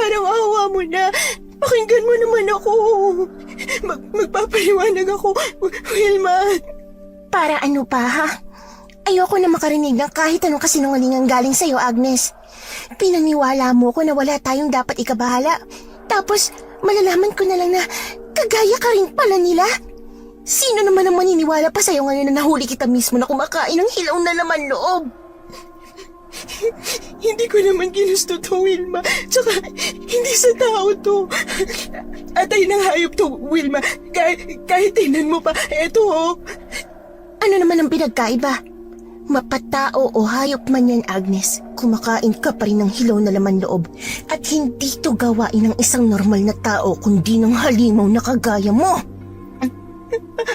Parang awa mo na. Pakinggan mo naman ako. Magpapaliwanag ako, Wilma. Para ano pa, ha? Ayoko na makarinig ng kahit anong kasinungalingang galing sa'yo, Agnes. Pinaniwala mo ko na wala tayong dapat ikabahala. Tapos, malalaman ko na lang na kagaya ka rin pala nila. Sino naman ang maniniwala pa sa'yo ngayon na nahuli kita mismo na kumakain ng hilaw na laman loob? Hindi ko naman ginusto to, Wilma. Tsaka, hindi sa tao to. Atay ng hayop to, Wilma. Kahit tingnan mo pa, eto oh. Ano naman ang pinagkaiba? Mapatao o hayop man yan, Agnes, kumakain ka pa rin ng hilaw na laman loob. At hindi to gawain ng isang normal na tao kundi ng halimaw na kagaya mo.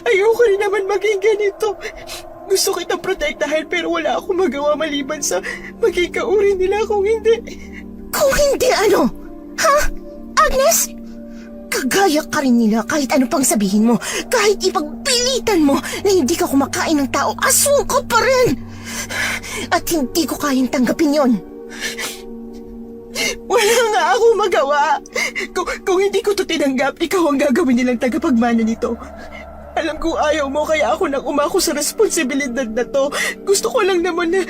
Ayoko rin naman maging ganito. Gusto kitang protektahan pero wala akong magawa maliban sa maging kauri nila kung hindi. Kung hindi ano? Ha? Agnes? Kagaya ka rin nila kahit ano pang sabihin mo. Kahit ipagpilitan mo na hindi ka kumakain ng tao, aswang ka pa rin! At hindi ko kayang tanggapin yon. Wala nga akong magawa. Kung hindi ko to tinanggap, ikaw ang gagawin nilang tagapagmana nito. Alam ko ayaw mo kaya ako nang umako sa responsibilidad na to. Gusto ko lang naman na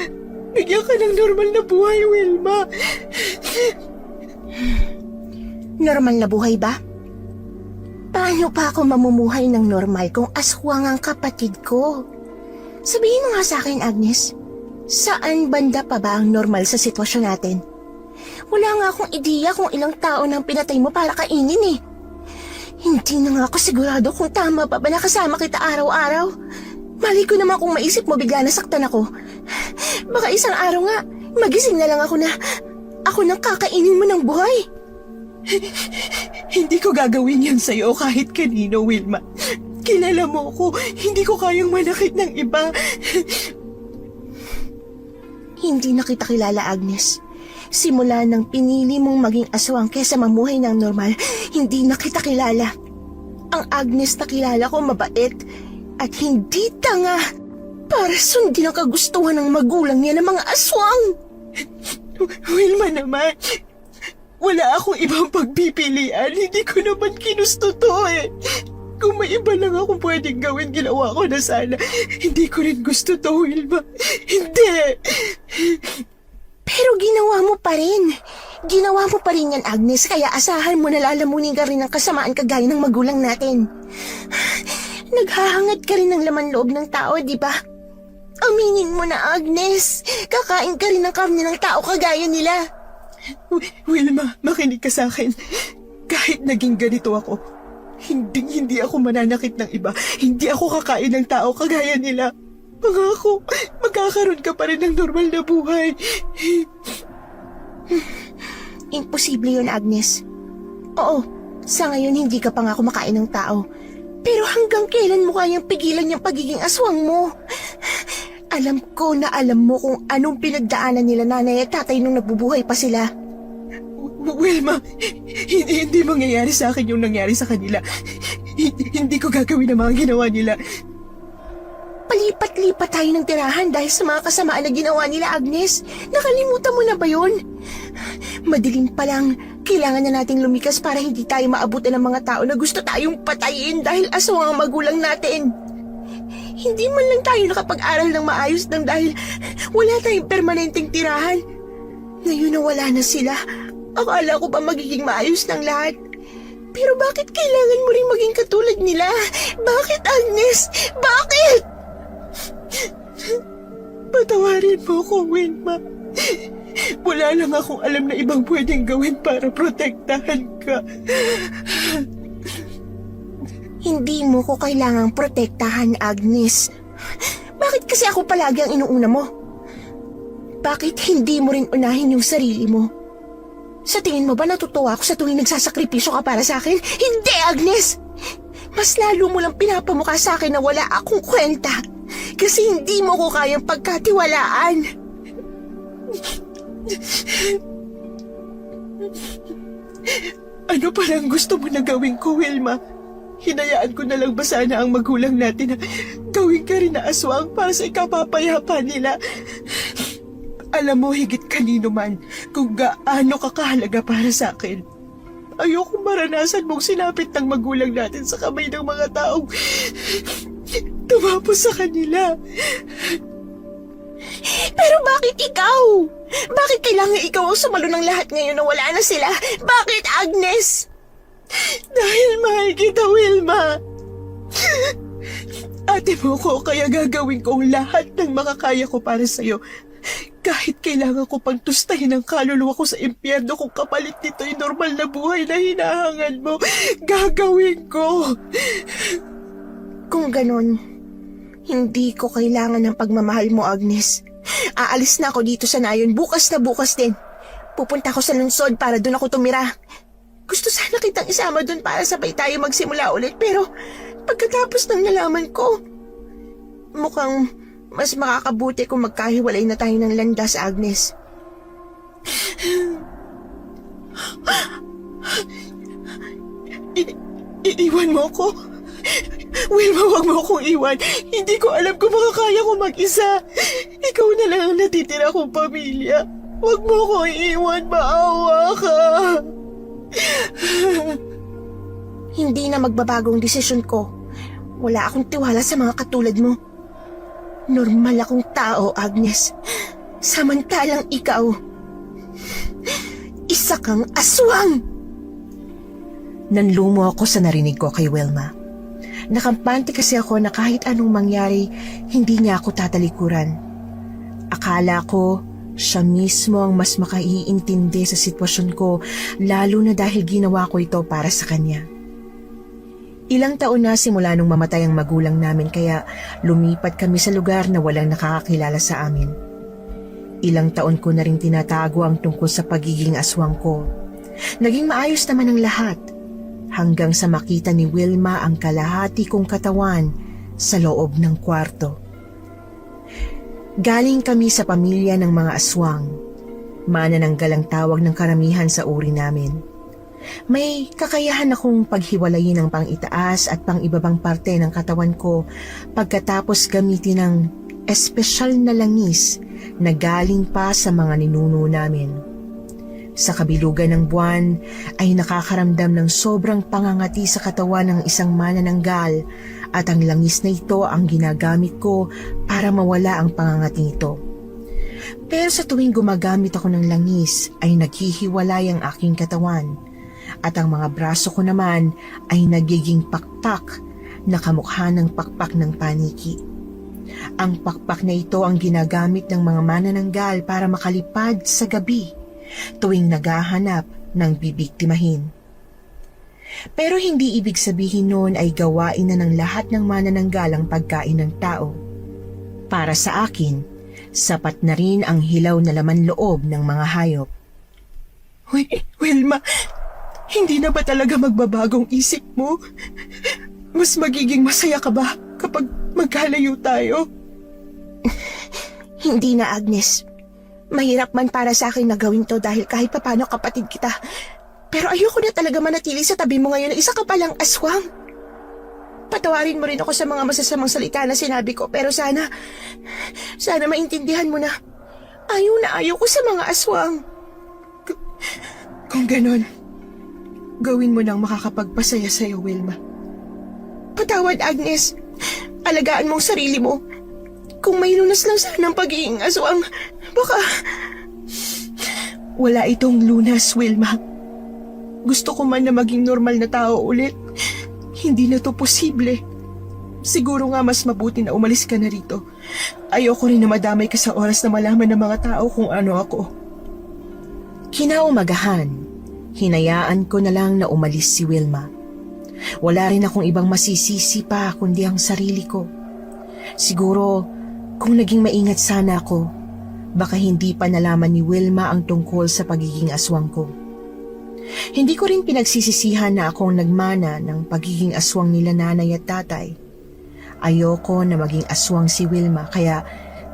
bigyan ka ng normal na buhay, Wilma. Normal na buhay ba? Paano pa ako mamumuhay ng normal kung aswang ang kapatid ko? Sabihin mo nga sa akin, Agnes, saan banda pa ba ang normal sa sitwasyon natin? Wala nga akong ideya kung ilang tao nang pinatay mo para kainin eh. Hindi na nga ako sigurado kung tama pa ba nakasama kita araw-araw. Mali ko naman kung maisip mo bigla nasaktan ako. Baka isang araw nga, magising na lang ako na ako nang kakainin mo ng buhay. Hindi ko gagawin yan sa'yo kahit kanino, Wilma. Kilala mo ko, hindi ko kayang manakit ng iba. Hindi na kita kilala, Agnes. Simula nang pinili mong maging aswang kesa mamuhay ng normal, hindi na kita kilala. Ang Agnes na kilala ko mabait at hindi tanga para sundin ang kagustuhan ng magulang niya ng mga aswang. Wilma naman, wala akong ibang pagpipilian. Hindi ko naman ginusto to eh. Kung may iba lang akong pwedeng gawin, ginawa ko na sana. Hindi ko rin gusto to, Wilma. Hindi! Pero ginawa mo pa rin. Ginawa mo pa rin yan, Agnes, kaya asahan mo na lalamunin ka rin ng kasamaan kagaya ng magulang natin. Naghahangad ka rin ng laman loob ng tao, di ba? Aminin mo na, Agnes. Kakain ka rin ng karne ng tao kagaya nila. Wilma, makinig ka sa akin. Kahit naging ganito ako, hindi ako mananakit ng iba. Hindi ako kakain ng tao kagaya nila. Pangako, magkakaroon ka pa rin ng normal na buhay. Imposible yun, Agnes. Oo, sa ngayon hindi ka pa nga kumakain ng tao. Pero hanggang kailan mo kayang pigilan yung pagiging aswang mo? Alam ko na alam mo kung anong pinagdaanan nila nanay at tatay nung nabubuhay pa sila. Wilma, hindi mangyayari sa akin yung nangyari sa kanila. Hindi ko gagawin ang mga ginawa nila. Palipat-lipat tayo ng tirahan dahil sa mga kasamaan na ginawa nila, Agnes. Nakalimutan mo na ba yun? Madilim pa lang, kailangan na nating lumikas para hindi tayo maabutan ng mga tao na gusto tayong patayin dahil aswang ang magulang natin. Hindi man lang tayo nakapag-aral ng maayos nang dahil wala tayong permanenteng tirahan. Ngayon na wala na sila, akala ko ba magiging maayos ng lahat? Pero bakit kailangan mo rin maging katulad nila? Bakit, Agnes? Bakit? Patawarin mo ko, Wilma. Wala lang akong alam na ibang pwedeng gawin para protektahan ka. Hindi mo ko kailangang protektahan, Agnes. Bakit kasi ako palagi ang inuuna mo? Bakit hindi mo rin unahin yung sarili mo? Sa tingin mo ba natutuwa ako sa tuwing nagsasakripisyo ka para sa akin? Hindi, Agnes! Mas lalo mo lang pinapamukha sa akin na wala akong kwenta. Kasi hindi mo ko kayang pagkatiwalaan. Ano parang gusto mo na gawin ko, Wilma? Hinayaan ko na lang ba sana ang magulang natin na gawin ka rin na aswang para sa ikapapayapa nila? Alam mo higit kanino man kung gaano ka kahalaga para sa akin. Ayoko maranasan mong sinapit ng magulang natin sa kamay ng mga taong tumapos sa kanila. Pero bakit ikaw? Bakit kailangan ikaw ang sumalo ng lahat ngayon na wala na sila? Bakit, Agnes? Dahil mahal kita, Wilma. Ate mo ko, kaya gagawin ko ang lahat ng makakaya ko para sa'yo. Kahit kailangan ko pang tustahin ang kaluluwa ko sa impyerno kung kapalit nito ay normal na buhay na hinahangad mo, gagawin ko. Kung ganon, hindi ko kailangan ng pagmamahal mo, Agnes. Aalis na ako dito sa Nayon, bukas na bukas din. Pupunta ako sa lungsod para doon ako tumira. Gusto sana kitang isama doon para sabay tayo magsimula ulit, pero pagkatapos ng nalaman ko, mukhang mas makakabuti kung magkahiwalay na tayo ng landas, Agnes. Iiwan mo ako? Wilma, wag mo akong iwan. Hindi ko alam kung makakaya ko mag-isa. Ikaw na lang ang natitira kong pamilya. Wag mo akong iiwan, maawa ka. Hindi na magbabagong desisyon ko. Wala akong tiwala sa mga katulad mo. Normal akong tao, Agnes. Samantalang ikaw, isa kang aswang! Nanlumo ako sa narinig ko kay Wilma. Nakampante kasi ako na kahit anong mangyari, hindi niya ako tatalikuran. Akala ko, siya mismo ang mas makaiintindi sa sitwasyon ko, lalo na dahil ginawa ko ito para sa kanya. Ilang taon na simula nung mamatay ang magulang namin kaya lumipat kami sa lugar na walang nakakakilala sa amin. Ilang taon ko na rin tinatago ang tungkol sa pagiging aswang ko. Naging maayos naman ang lahat hanggang sa makita ni Wilma ang kalahati kong katawan sa loob ng kwarto. Galing kami sa pamilya ng mga aswang. Manananggal ang tawag ng karamihan sa uri namin. May kakayahan akong paghiwalayin ang pang-itaas at pang-ibabang parte ng katawan ko pagkatapos gamitin ng espesyal na langis na galing pa sa mga ninuno namin. Sa kabilugan ng buwan ay nakakaramdam ng sobrang pangangati sa katawan ng isang manananggal at ang langis na ito ang ginagamit ko para mawala ang pangangati ito. Pero sa tuwing gumagamit ako ng langis ay naghihiwalay ang aking katawan. At ang mga braso ko naman ay nagiging pakpak na kamukha ng pakpak ng paniki. Ang pakpak na ito ang ginagamit ng mga manananggal para makalipad sa gabi tuwing naghahanap ng bibiktimahin. Pero hindi ibig sabihin noon ay gawain na ng lahat ng manananggal ang pagkain ng tao. Para sa akin, sapat na rin ang hilaw na laman loob ng mga hayop. Wilma, hindi na ba talaga magbabagong isip mo? Mas magiging masaya ka ba kapag magkalayo tayo? Hindi na, Agnes. Mahirap man para sa akin na gawin to dahil kahit papano kapatid kita. Pero ayoko na talaga manatili sa tabi mo ngayon na isa ka palang aswang. Patawarin mo rin ako sa mga masasamang salita na sinabi ko pero sana maintindihan mo na ayaw ko sa mga aswang. Kung ganon, gawin mo nang makakapagpasaya sa'yo, Wilma. Patawad, Agnes. Alagaan mong sarili mo. Kung may lunas lang sana ang pagiging aswang, baka... Wala itong lunas, Wilma. Gusto ko man na maging normal na tao ulit. Hindi na to posible. Siguro nga mas mabuti na umalis ka na rito. Ayoko rin na madamay ka sa oras na malaman ng mga tao kung ano ako. Kinaumagahan, hinayaan ko na lang na umalis si Wilma. Wala rin akong ibang masisisi pa kundi ang sarili ko. Siguro, kung naging maingat sana ako, baka hindi pa nalaman ni Wilma ang tungkol sa pagiging aswang ko. Hindi ko rin pinagsisisihan na akong nagmana ng pagiging aswang nila nanay at tatay. Ayoko na maging aswang si Wilma kaya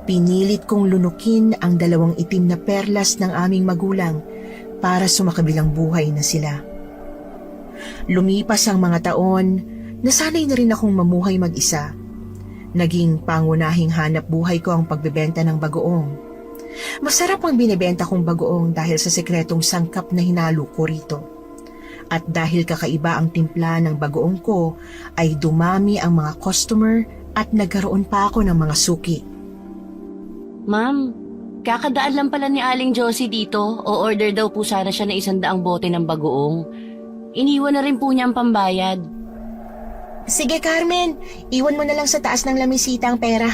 pinilit kong lunukin ang 2 itim na perlas ng aming magulang para sumakabilang buhay na sila. Lumipas ang mga taon, nasanay na rin akong mamuhay mag-isa. Naging pangunahing hanap buhay ko ang pagbebenta ng bagoong. Masarap ang binibenta kong bagoong dahil sa sekretong sangkap na hinalo ko rito. At dahil kakaiba ang timpla ng bagoong ko, ay dumami ang mga customer at nagkaroon pa ako ng mga suki. Ma'am, kakadaan lang pala ni Aling Josie dito. O-order daw po sana siya na 100 bote ng bagoong. Iniwan na rin po niya ang pambayad. Sige Carmen, iwan mo na lang sa taas ng lamisita ang pera.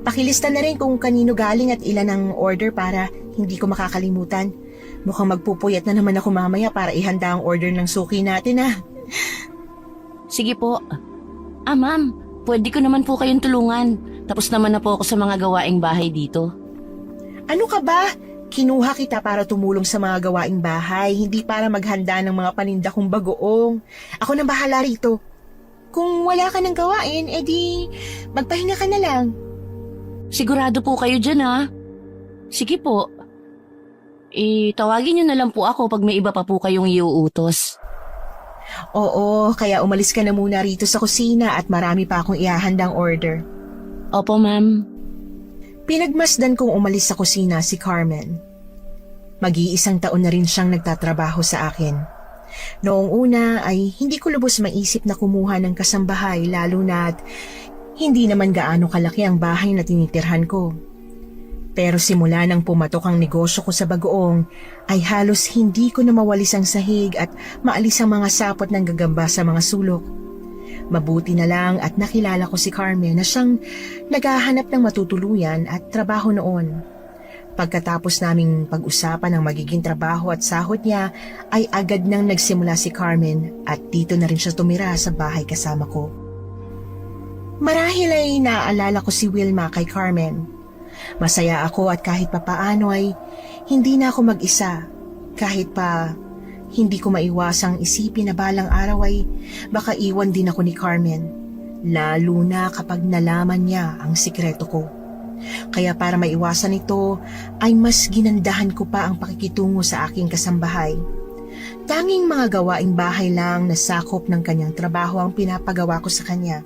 Pakilista na rin kung kanino galing at ilan ang order para hindi ko makakalimutan. Mukhang magpupuyat na naman ako mamaya para ihanda ang order ng suki natin Sige po. Ma'am, pwede ko naman po kayong tulungan. Tapos naman na po ako sa mga gawaing bahay dito. Ano ka ba? Kinuha kita para tumulong sa mga gawaing bahay, hindi para maghanda ng mga paninda kong bagoong. Ako nang bahala rito. Kung wala ka ng gawain, edi magpahinga ka na lang. Sigurado po kayo dyan Sige po. Tawagin niyo na lang po ako pag may iba pa po kayong iuutos. Oo, kaya umalis ka na muna rito sa kusina at marami pa akong ihahandang order. Opo, ma'am. Pinagmasdan kong umalis sa kusina si Carmen. Mag-iisang taon na rin siyang nagtatrabaho sa akin. Noong una ay hindi ko lubos maisip na kumuha ng kasambahay lalo na't hindi naman gaano kalaki ang bahay na tinitirhan ko. Pero simula nang pumatok ang negosyo ko sa bagoong ay halos hindi ko na mawalis ang sahig at maalis ang mga sapot ng gagamba sa mga sulok. Mabuti na lang at nakilala ko si Carmen na siyang naghahanap ng matutuluyan at trabaho noon. Pagkatapos naming pag-usapan ang magiging trabaho at sahod niya, ay agad nang nagsimula si Carmen at dito na rin siya tumira sa bahay kasama ko. Marahil ay naaalala ko si Wilma kay Carmen. Masaya ako at kahit papaano ay hindi na ako mag-isa. Kahit pa hindi ko maiwasang isipin na balang araw ay baka iwan din ako ni Carmen. Lalo na kapag nalaman niya ang sikreto ko. Kaya para maiwasan ito ay mas ginandahan ko pa ang pakikitungo sa aking kasambahay. Tanging mga gawaing bahay lang na sakop ng kanyang trabaho ang pinapagawa ko sa kanya,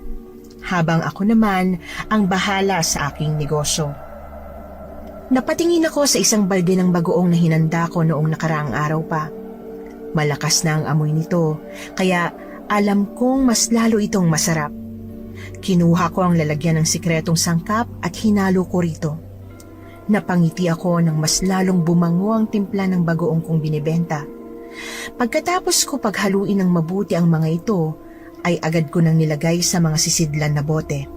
habang ako naman ang bahala sa aking negosyo. Napatingin ako sa isang balde ng bagoong na hinanda ko noong nakaraang araw pa. Malakas na ang amoy nito, kaya alam kong mas lalo itong masarap. Kinuha ko ang lalagyan ng sikretong sangkap at hinalo ko rito. Napangiti ako nang mas lalong bumango ang timpla ng bagoong kong binibenta. Pagkatapos ko paghaluin ng mabuti ang mga ito, ay agad ko nang nilagay sa mga sisidlan na bote.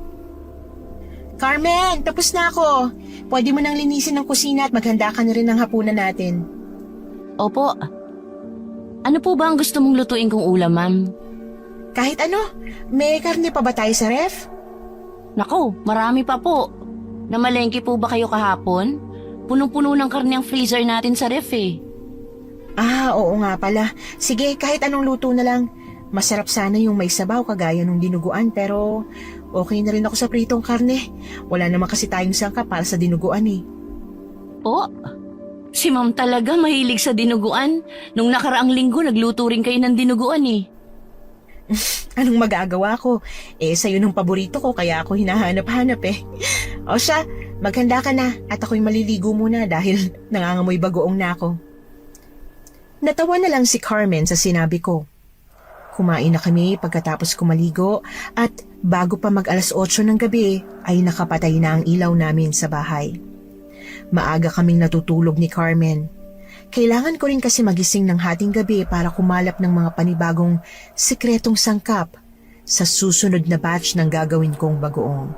Carmen, tapos na ako. Pwede mo nang linisin ang kusina at maghanda ka na rin ng hapunan natin. Opo. Ano po ba ang gusto mong lutuin kong ulam, ma'am? Kahit ano, may karne pa ba tayo sa ref? Naku, marami pa po. Namalengke po ba kayo kahapon? Punong-puno ng karne ang freezer natin sa ref Oo nga pala. Sige, kahit anong luto na lang. Masarap sana yung may sabaw kagaya nung dinuguan pero okay na rin ako sa pritong karne. Wala naman kasi tayong sangkap para sa dinuguan Oh, si ma'am talaga mahilig sa dinuguan. Nung nakaraang linggo nagluto rin kayo ng dinuguan Anong magagawa ko? Sa'yo nung paborito ko kaya ako hinahanap-hanap O siya, maghanda ka na at ako'y maliligo muna dahil nangangamoy bagoong na ako. Natawa na lang si Carmen sa sinabi ko. Kumain na kami pagkatapos ko maligo at bago pa mag 8:00 ng gabi ay nakapatay na ang ilaw namin sa bahay. Maaga kaming natutulog ni Carmen. Kailangan ko rin kasi magising ng hating gabi para kumalap ng mga panibagong sikretong sangkap sa susunod na batch ng gagawin kong bagoong.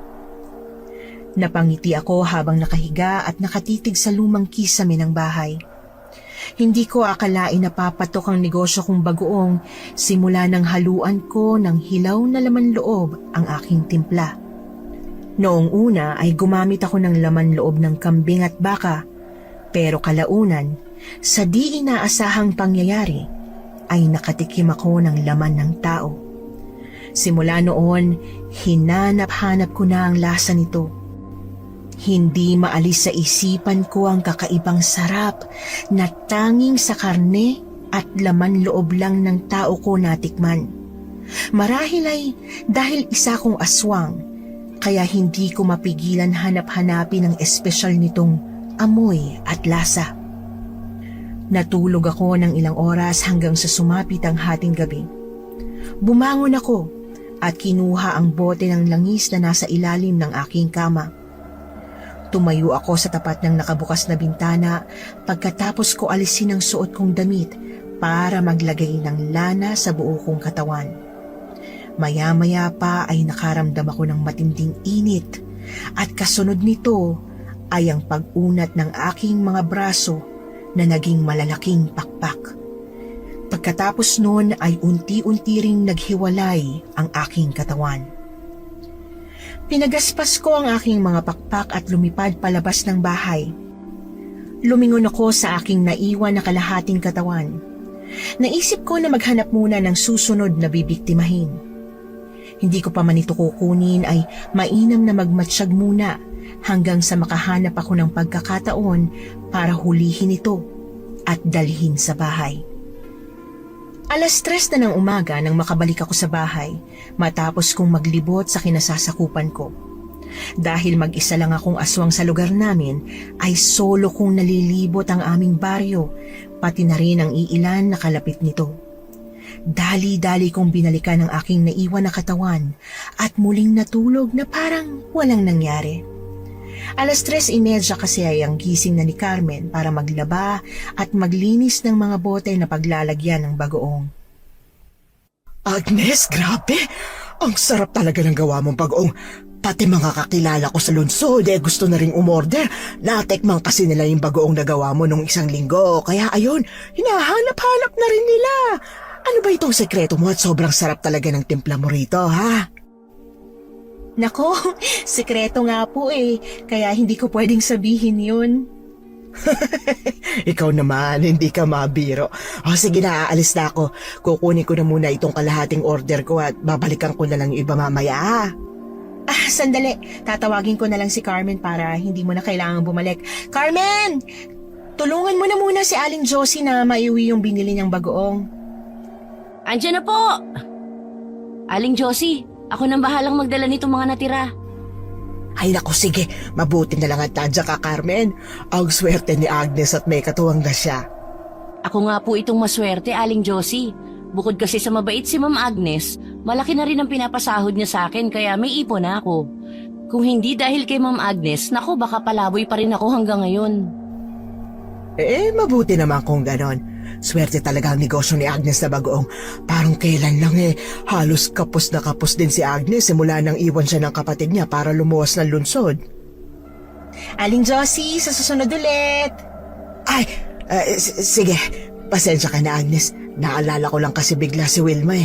Napangiti ako habang nakahiga at nakatitig sa lumang kisame ng bahay. Hindi ko akalain na papatok ang negosyo kong bagoong simula ng haluan ko ng hilaw na laman loob ang aking timpla. Noong una ay gumamit ako ng laman loob ng kambing at baka, pero kalaunan, sa di inaasahang pangyayari, ay nakatikim ako ng laman ng tao. Simula noon, hinanap-hanap ko na ang lasa nito. Hindi maalis sa isipan ko ang kakaibang sarap na tanging sa karne at laman loob lang ng tao ko natikman. Marahil ay dahil isa kong aswang, kaya hindi ko mapigilan hanap-hanapin ang espesyal nitong amoy at lasa. Natulog ako ng ilang oras hanggang sa sumapit ang hating gabi. Bumangon ako at kinuha ang bote ng langis na nasa ilalim ng aking kama. Tumayo ako sa tapat ng nakabukas na bintana pagkatapos ko alisin ang suot kong damit para maglagay ng lana sa buo kong katawan. Maya-maya pa ay nakaramdam ako ng matinding init at kasunod nito ay ang pag-unat ng aking mga braso na naging malalaking pakpak. Pagkatapos noon ay unti-unti ring naghiwalay ang aking katawan. Pinagaspas ko ang aking mga pakpak at lumipad palabas ng bahay. Lumingon ako sa aking naiwan na kalahating katawan. Naisip ko na maghanap muna ng susunod na bibiktimahin. Hindi ko pa man ito kukunin ay mainam na magmatsyag muna hanggang sa makahanap ako ng pagkakataon para hulihin ito at dalhin sa bahay. 3:00 na ng umaga nang makabalik ako sa bahay matapos kong maglibot sa kinasasakupan ko. Dahil mag-isa lang akong aswang sa lugar namin ay solo kong nalilibot ang aming baryo pati na rin ang iilan na kalapit nito. Dali-dali kong binalikan ang aking naiwan na katawan at muling natulog na parang walang nangyari. 3:30 kasi ay ang gising na ni Carmen para maglaba at maglinis ng mga bote na paglalagyan ng bagoong. Agnes, grabe! Ang sarap talaga ng gawa mong bagoong. Pati mga kakilala ko sa lungsod gusto na ring umorder. Natekman kasi nila yung bagoong na gawa mo nung 1 linggo. Kaya ayun, hinahanap-hanap na rin nila. Ano ba itong sekreto mo at sobrang sarap talaga ng timpla mo rito, ha? Nako, sekreto nga po kaya hindi ko pwedeng sabihin yun. Ikaw naman, hindi ka mabiro. O sige na, aalis na ako. Kukunin ko na muna itong kalahating order ko at babalikan ko na lang yung iba mamaya. Sandali. Tatawagin ko na lang si Carmen para hindi mo na kailangang bumalik. Carmen! Tulungan mo na muna si Aling Josie na maiuwi yung binili niyang bagoong. Andiyan na po! Aling Josie, ako nang bahalang magdala nitong mga natira. Ay naku, sige. Mabuti na lang at tadya ka, Carmen. Ang swerte ni Agnes at may katuwang na siya. Ako nga po itong maswerte, Aling Josie. Bukod kasi sa mabait si Ma'am Agnes, malaki na rin ang pinapasahod niya sa akin kaya may ipon na ako. Kung hindi dahil kay Ma'am Agnes, naku baka palaboy pa rin ako hanggang ngayon. Mabuti naman kung ganon. Swerte talaga ang negosyo ni Agnes na bagoong. Parang kailan lang halos kapos na kapos din si Agnes mula nang iwan siya ng kapatid niya para lumuwas ng lungsod. Aling Josie, sa susunod ulit. Ay, sige. Pasensya ka na, Agnes. Naalala ko lang kasi bigla si Wilma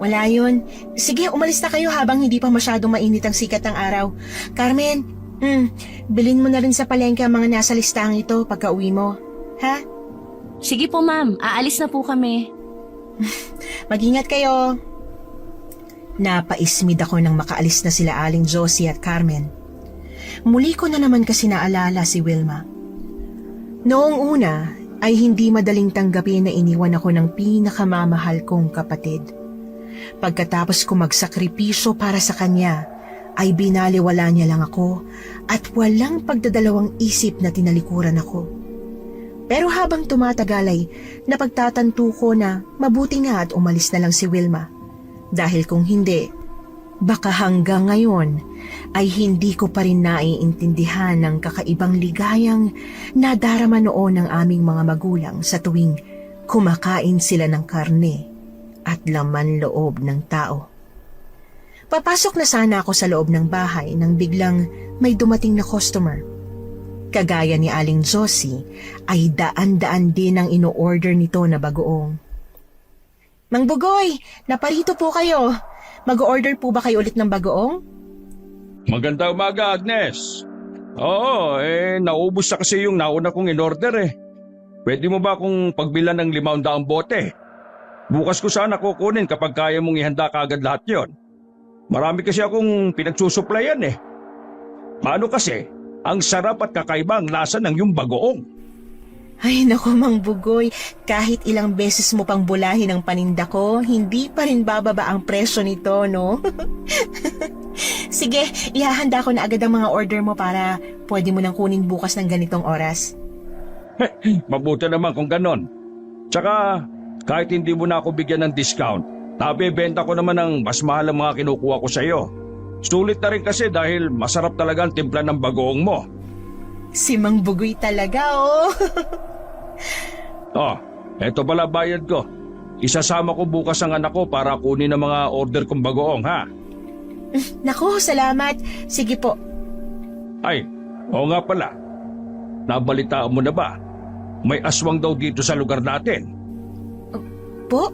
Wala yun. Sige, umalis na kayo habang hindi pa masyadong mainit ang sikat ng araw. Carmen, bilhin mo na rin sa palengke ang mga nasa listahan ito pagka uwi mo. Ha? Sige po ma'am, aalis na po kami. Mag-ingat kayo. Napaismid ako nang makaalis na sila Aling Josie at Carmen. Muli ko na naman kasi naalala si Wilma. Noong una ay hindi madaling tanggapin na iniwan ako ng pinakamamahal kong kapatid. Pagkatapos ko magsakripisyo para sa kanya, ay binaliwala niya lang ako at walang pagdadalawang isip na tinalikuran ako. Pero habang tumatagal ay napagtatanto ko na mabuti nga at umalis na lang si Wilma. Dahil kung hindi, baka hanggang ngayon ay hindi ko pa rin naiintindihan ng kakaibang ligayang nadarama noon ng aming mga magulang sa tuwing kumakain sila ng karne at laman loob ng tao. Papasok na sana ako sa loob ng bahay nang biglang may dumating na customer. Kagaya ni Aling Josie, ay daan-daan din ang ino-order nito na bagoong. Mang Bugoy, naparito po kayo. Mag-order po ba kayo ulit ng bagoong? Magandang umaga, Agnes. Oo, naubos na kasi yung nauna kong in-order Pwede mo ba akong pagbilan ng 500 bote? Bukas ko sana kukunin kapag kaya mong ihanda kaagad lahat yon. Marami kasi akong pinagsusuplayan Paano kasi? Ang sarap at kakaiba ang lasa ng yung bagoong. Ay naku Mang Bugoy, kahit ilang beses mo pang bulahin ang paninda ko, hindi pa rin bababa ang presyo nito, no? Sige, ihahanda ko na agad ang mga order mo para pwede mo nang kunin bukas ng ganitong oras. Mabuti naman kung ganon. Tsaka, kahit hindi mo na ako bigyan ng discount, nabebenta ko naman ng mas mahal ang mga kinukuha ko sa iyo. Sulit na rin kasi dahil masarap talaga ang timpla ng bagoong mo. Si Mang Bugoy talaga, oh. Oh, eto pala bayad ko. Isasama ko bukas ang anak ko para kunin ang mga order kong bagoong, ha? Naku, salamat. Sige po. Ay, oo nga pala. Nabalitaan mo na ba? May aswang daw dito sa lugar natin. Po?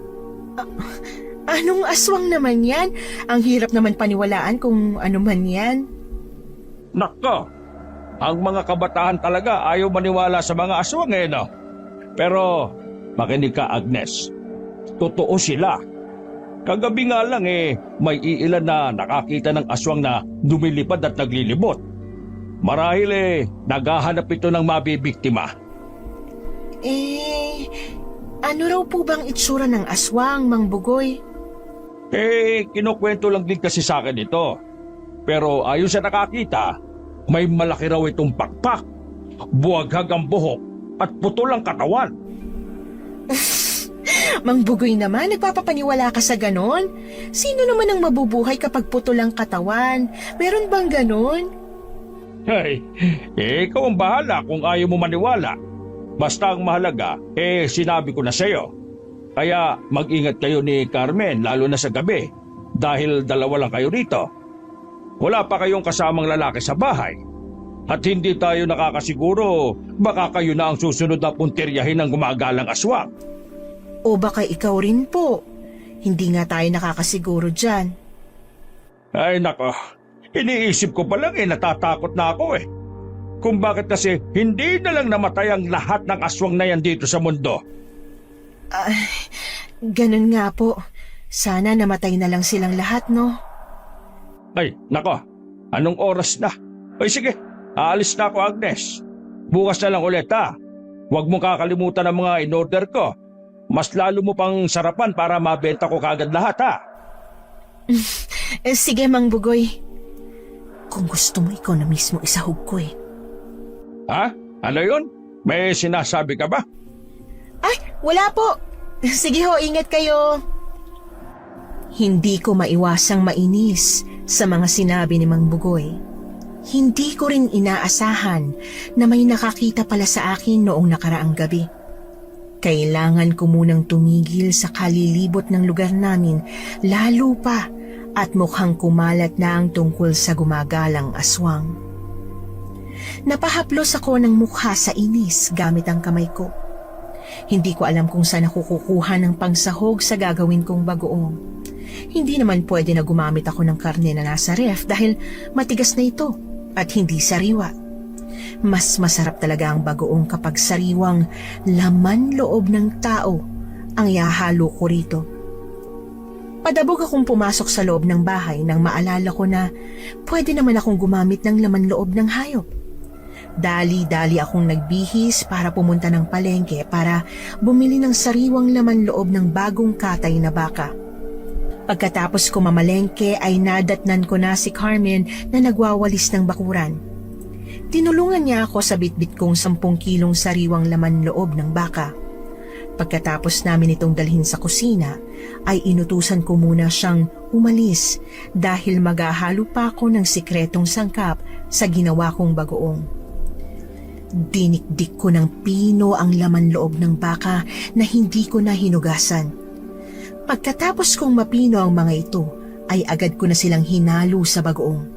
Anong aswang naman yan? Ang hirap naman paniwalaan kung ano man yan. Nako, ang mga kabataan talaga ayaw maniwala sa mga aswang no? Pero makinig ka Agnes, totoo sila. Kagabi nga lang may iilan na nakakita ng aswang na lumilipad at naglilibot. Marahil naghahanap ito ng mabibiktima. Ano raw po bang itsura ng aswang, Mang Bugoy? Kinukwento lang din kasi sa akin ito. Pero ayon sa nakakita, may malaki raw itong pakpak, buwaghag ang buhok at putol ang katawan. Mang Bugoy naman, nagpapapaniwala ka sa ganon? Sino naman ang mabubuhay kapag putol ang katawan? Meron bang ganon? Hey, ikaw ang bahala kung ayaw mo maniwala. Basta ang mahalaga, sinabi ko na sa'yo. Kaya mag-ingat kayo ni Carmen, lalo na sa gabi, dahil dalawa lang kayo rito. Wala pa kayong kasamang lalaki sa bahay. At hindi tayo nakakasiguro, baka kayo na ang susunod na puntiryahin ng gumagalang aswang. O baka ikaw rin po. Hindi nga tayo nakakasiguro dyan. Ay nako, iniisip ko pa lang natatakot na ako Kung bakit kasi hindi na lang namatay ang lahat ng aswang na yan dito sa mundo. Ganun nga po. Sana namatay na lang silang lahat, no? Ay, nako, anong oras na? Ay sige, aalis na ako Agnes. Bukas na lang ulit ha. Huwag mong kakalimutan ang mga in-order ko. Mas lalo mo pang sarapan para mabenta ko kagad lahat ha. Sige Mang Bugoy. Kung gusto mo ikaw na mismo isahog ko Ha? Ano yun? May sinasabi ka ba? Ay, wala po. Sige ho, ingat kayo. Hindi ko maiwasang mainis sa mga sinabi ni Mang Bugoy. Hindi ko rin inaasahan na may nakakita pala sa akin noong nakaraang gabi. Kailangan ko munang tumigil sa kalilibot ng lugar namin, lalo pa at mukhang kumalat na ang tungkol sa gumagalang aswang. Napahaplos ako ng mukha sa inis gamit ang kamay ko. Hindi ko alam kung saan ako kukuha ng pangsahog sa gagawin kong bagoong. Hindi naman pwede na gumamit ako ng karne na nasa ref dahil matigas na ito at hindi sariwa. Mas masarap talaga ang bagoong kapag sariwang laman loob ng tao ang ihahalo ko rito. Padabog akong pumasok sa loob ng bahay nang maalala ko na pwede naman akong gumamit ng laman loob ng hayop. Dali-dali akong nagbihis para pumunta ng palengke para bumili ng sariwang laman loob ng bagong katay na baka. Pagkatapos ko mamalengke ay nadatnan ko na si Carmen na nagwawalis ng bakuran. Tinulungan niya ako sa bitbit kong 10 kilong sariwang laman loob ng baka. Pagkatapos namin itong dalhin sa kusina, ay inutusan ko muna siyang umalis dahil maghahalo pa ako ng sikretong sangkap sa ginawa kong bagoong. Dinikdik ko ng pino ang laman loob ng baka na hindi ko na hinugasan. Pagkatapos kong mapino ang mga ito, ay agad ko na silang hinalo sa bagoong.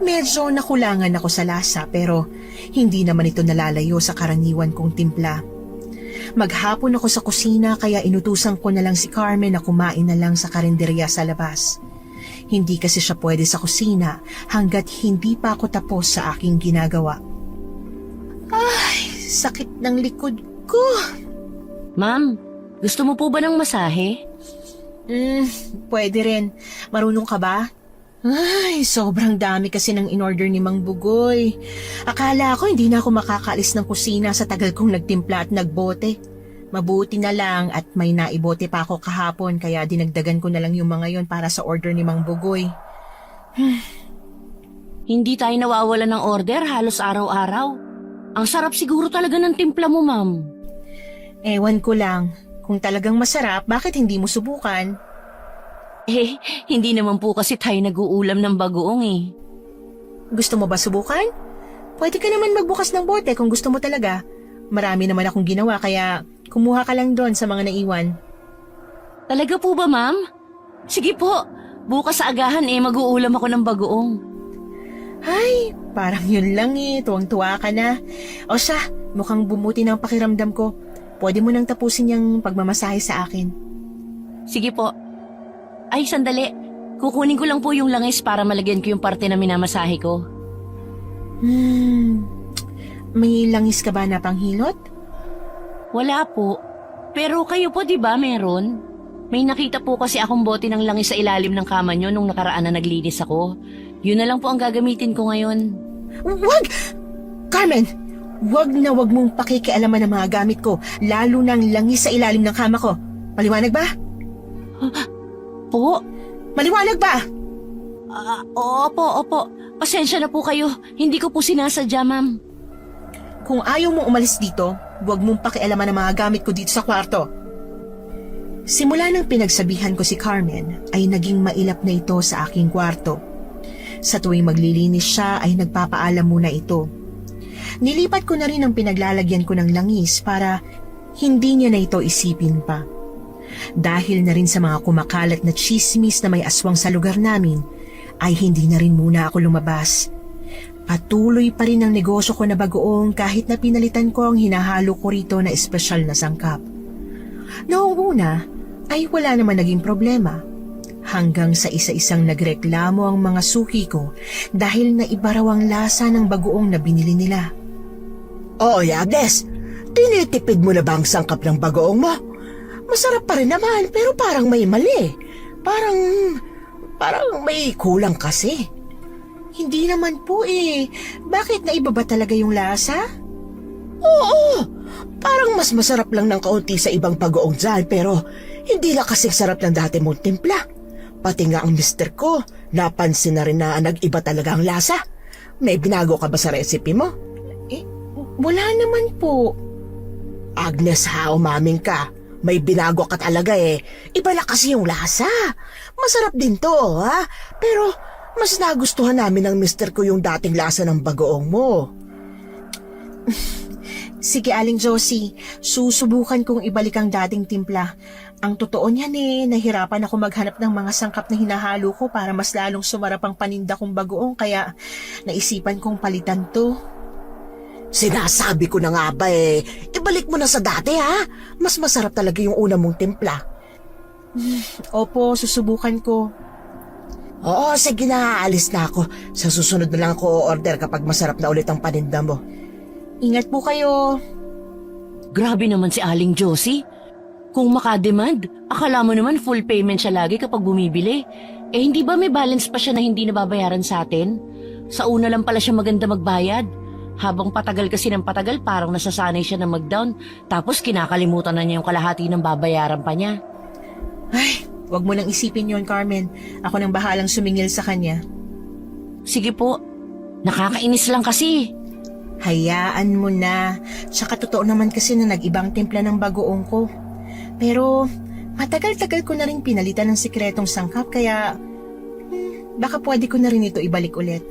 Medyo nakulangan ako sa lasa pero hindi naman ito nalalayo sa karaniwan kong timpla. Maghapon ako sa kusina kaya inutusan ko na lang si Carmen na kumain na lang sa karinderya sa labas. Hindi kasi siya pwede sa kusina hanggat hindi pa ako tapos sa aking ginagawa. Ay, sakit ng likod ko. Ma'am, gusto mo po ba ng masahe? Pwede rin. Marunong ka ba? Ay, sobrang dami kasi ng in-order ni Mang Bugoy. Akala ko hindi na ako makakaalis ng kusina sa tagal kong nagtimpla at nagbote. Mabuti na lang at may naibote pa ako kahapon kaya dinagdagan ko na lang yung mga yon para sa order ni Mang Bugoy. Hindi tayo nawawala ng order halos araw-araw. Ang sarap siguro talaga ng timpla mo, ma'am. Ewan ko lang, kung talagang masarap, bakit hindi mo subukan? Hindi naman po kasi tayo nag-uulam ng bagoong eh. Gusto mo ba subukan? Pwede ka naman magbukas ng bote kung gusto mo talaga. Marami naman akong ginawa kaya kumuha ka lang doon sa mga naiwan. Talaga po ba, ma'am? Sige po, bukas sa agahan mag-uulam ako ng bagoong. Ay, parang yun lang tuwang-tuwa ka na. O siya, mukhang bumuti ng pakiramdam ko. Pwede mo nang tapusin yung pagmamasahe sa akin. Sige po. Ay, sandali. Kukunin ko lang po yung langis para malagyan ko yung parte na minamasahe ko. May langis ka ba na panghilot? Wala po. Pero kayo po, di ba meron? May nakita po kasi akong bote ng langis sa ilalim ng kama nyo nung nakaraan na naglinis ako. Yun na lang po ang gagamitin ko ngayon. Wag! Carmen! Wag na wag mong pakikialaman ng mga gamit ko, lalo ng langis sa ilalim ng kama ko. Maliwanag ba? Po? Maliwanag ba? Opo. Pasensya na po kayo. Hindi ko po sinasadya, ma'am. Kung ayaw mong umalis dito, wag mong pakialaman ng mga gamit ko dito sa kwarto. Simula nang pinagsabihan ko si Carmen, ay naging mailap na ito sa aking kwarto. Sa tuwing maglilinis siya ay nagpapaalam muna ito. Nilipat ko na rin ang pinaglalagyan ko ng langis para hindi niya na ito isipin pa. Dahil na rin sa mga kumakalat na chismis na may aswang sa lugar namin, ay hindi na rin muna ako lumabas. Patuloy pa rin ang negosyo ko na bagoong kahit na pinalitan ko ang hinahalo ko rito na espesyal na sangkap. Noong una ay wala naman naging problema. Hanggang sa isa-isang nagreklamo ang mga suki ko dahil naiba raw ang lasa ng bagoong na binili nila. Oy, Agnes, tinitipid mo na ba ang sangkap ng bagoong mo? Masarap pa rin naman, pero parang may mali. Parang may kulang kasi. Hindi naman po Bakit naiba ba talaga yung lasa? Oo, parang mas masarap lang ng kaunti sa ibang bagoong dyan, pero hindi lang kasing sarap ng dati mong timpla. Pati nga ang mister ko, napansin na rin na nag-iba talaga ang lasa. May binago ka ba sa recipe mo? Wala naman po. Agnes ha, umaming ka. May binago ka talaga Iba na kasi yung lasa. Masarap din to, ha? Pero mas nagustuhan namin ng mister ko yung dating lasa ng bagoong mo. Sige, Aling Josie, susubukan kong ibalik ang dating timpla. Ang totoo niyan nahirapan ako maghanap ng mga sangkap na hinahalo ko para mas lalong sumarap ang paninda kong bagoong kaya naisipan kong palitan to. Sinasabi ko na nga ba ibalik mo na sa dati ha? Mas masarap talaga yung una mong timpla. Opo, susubukan ko. Oo, sige na, alis na ako. Sa susunod na lang ako order kapag masarap na ulit ang paninda mo. Ingat po kayo. Grabe naman si Aling Josie. Kung makademand, akala mo naman full payment siya lagi kapag bumibili. Hindi ba may balance pa siya na hindi nababayaran sa atin? Sa una lang pala siya maganda magbayad. Habang patagal kasi ng patagal, parang nasasanay siya na mag-down. Tapos kinakalimutan na niya yung kalahati ng babayaran pa niya. Ay, wag mo nang isipin yon, Carmen. Ako nang bahalang sumingil sa kanya. Sige po, nakakainis lang kasi. Hayaan mo na. Tsaka totoo naman kasi na nag-ibang timpla ng bagoong ko. Pero matagal-tagal ko na rin pinalitan ng sikretong sangkap kaya baka pwede ko na rin ito ibalik ulit.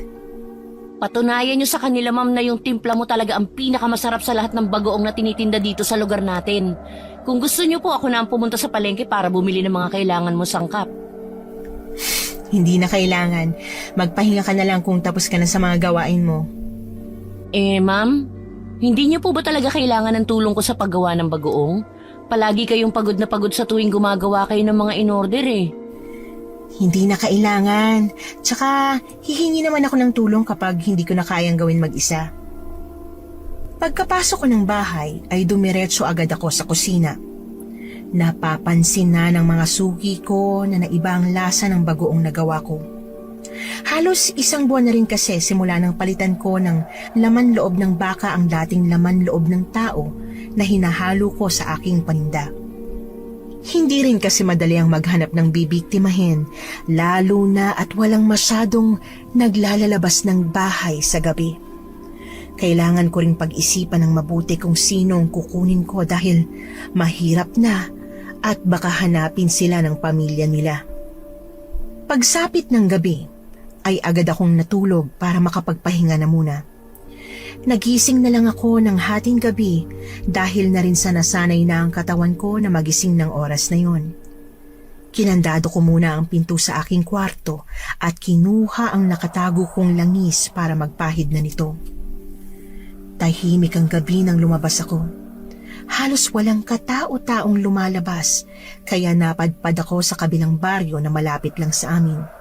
Patunayan niyo sa kanila, ma'am, na yung timpla mo talaga ang pinakamasarap sa lahat ng bagoong na tinitinda dito sa lugar natin. Kung gusto niyo po, ako na ang pumunta sa palengke para bumili ng mga kailangan mo sangkap. Hindi na kailangan. Magpahinga ka na lang kung tapos ka na sa mga gawain mo. Ma'am, hindi niyo po ba talaga kailangan ng tulong ko sa paggawa ng bagoong? Palagi kayong pagod na pagod sa tuwing gumagawa kayo ng mga in-order Hindi na kailangan. Tsaka, hihingi naman ako ng tulong kapag hindi ko na kayang gawin mag-isa. Pagkapasok ko ng bahay, ay dumiretso agad ako sa kusina. Napapansin na ng mga suki ko na naiba ang lasa ng bagoong nagawa ko. Halos 1 buwan na rin kasi simula nang palitan ko ng laman loob ng baka ang dating laman loob ng tao na hinahalo ko sa aking paninda. Hindi rin kasi madali ang maghanap ng bibiktimahin, lalo na at walang masyadong naglalalabas ng bahay sa gabi. Kailangan ko ring pag-isipan ng mabuti kung sinong kukunin ko dahil mahirap na at baka hanapin sila ng pamilya nila. Pagsapit ng gabi, ay agad akong natulog para makapagpahinga na muna. Nagising na lang ako ng hating gabi dahil na rin sa nasanay na ang katawan ko na magising ng oras na yon. Kinandado ko muna ang pinto sa aking kwarto at kinuha ang nakatago kong langis para magpahid na nito. Tahimik ang gabi nang lumabas ako. Halos walang katao-taong lumalabas kaya napadpad ako sa kabilang baryo na malapit lang sa amin.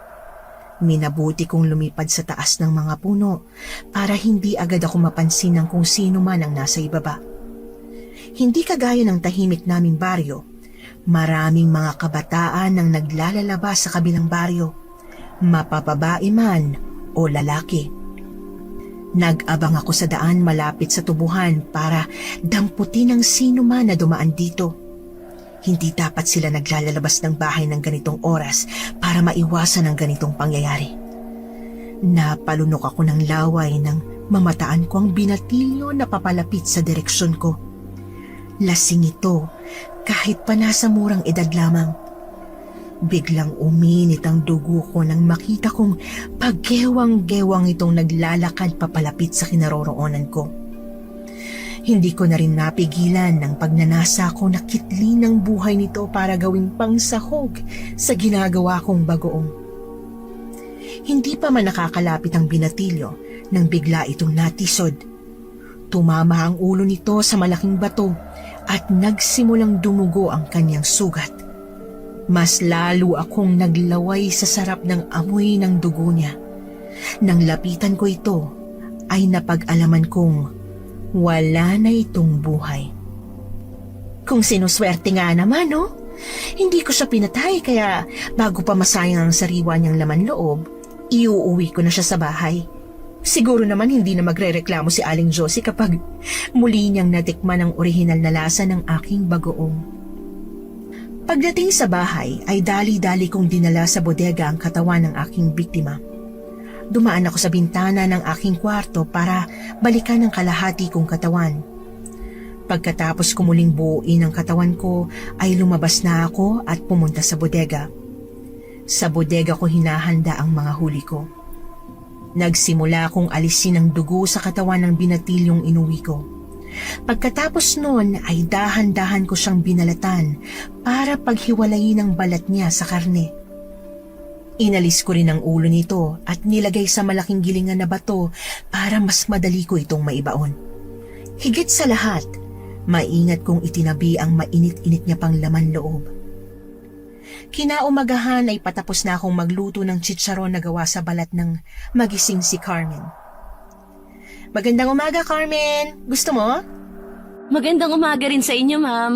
Minabuti kong lumipad sa taas ng mga puno para hindi agad ako mapansin ng kung sino man ang nasa ibaba. Hindi kagaya ng tahimik naming baryo, maraming mga kabataan ang naglalalabas sa kabilang baryo, mapababae man o lalaki. Nag-abang ako sa daan malapit sa tubuhan para damputin ang sino man na dumaan dito. Hindi dapat sila naglalalabas ng bahay ng ganitong oras para maiwasan ang ganitong pangyayari. Napalunok ako ng laway nang mamataan ko ang binatilyo na papalapit sa direksyon ko. Lasing ito kahit pa nasa murang edad lamang. Biglang uminit ang dugo ko nang makita kong paggewang-gewang itong naglalakad papalapit sa kinaroroonan ko. Hindi ko na rin napigilan ng pagnanasa ko na kitlin ng buhay nito para gawing pangsahog sa ginagawa kong bagoong. Hindi pa man nakakalapit ang binatilyo nang bigla itong natisod. Tumama ang ulo nito sa malaking bato at nagsimulang dumugo ang kanyang sugat. Mas lalo akong naglaway sa sarap ng amoy ng dugo niya. Nang lapitan ko ito, ay napag-alaman kong wala na itong buhay. Kung sinuswerte nga naman, no? Hindi ko siya pinatay kaya bago pa masayang ang sariwa niyang laman loob, iuuwi ko na siya sa bahay. Siguro naman hindi na magrereklamo si Aling Josie kapag muli niyang natikman ang orihinal na lasa ng aking bagoong. Pagdating sa bahay ay dali-dali kong dinala sa bodega ang katawan ng aking biktima. Dumaan ako sa bintana ng aking kwarto para balikan ang kalahati kong katawan. Pagkatapos ko muling buuin ang katawan ko ay lumabas na ako at pumunta sa bodega. Sa bodega ko hinahanda ang mga huli ko. Nagsimula akong alisin ang dugo sa katawan ng binatilyong inuwi ko. Pagkatapos noon ay dahan-dahan ko siyang binalatan para paghiwalayin ang balat niya sa karne. Inalis ko rin ang ulo nito at nilagay sa malaking gilingan na bato para mas madali ko itong maibaon. Higit sa lahat, maingat kong itinabi ang mainit-init niya pang laman loob. Kinaumagahan ay patapos na akong magluto ng chicharon na gawa sa balat ng magising si Carmen. Magandang umaga, Carmen. Gusto mo? Magandang umaga rin sa inyo, ma'am.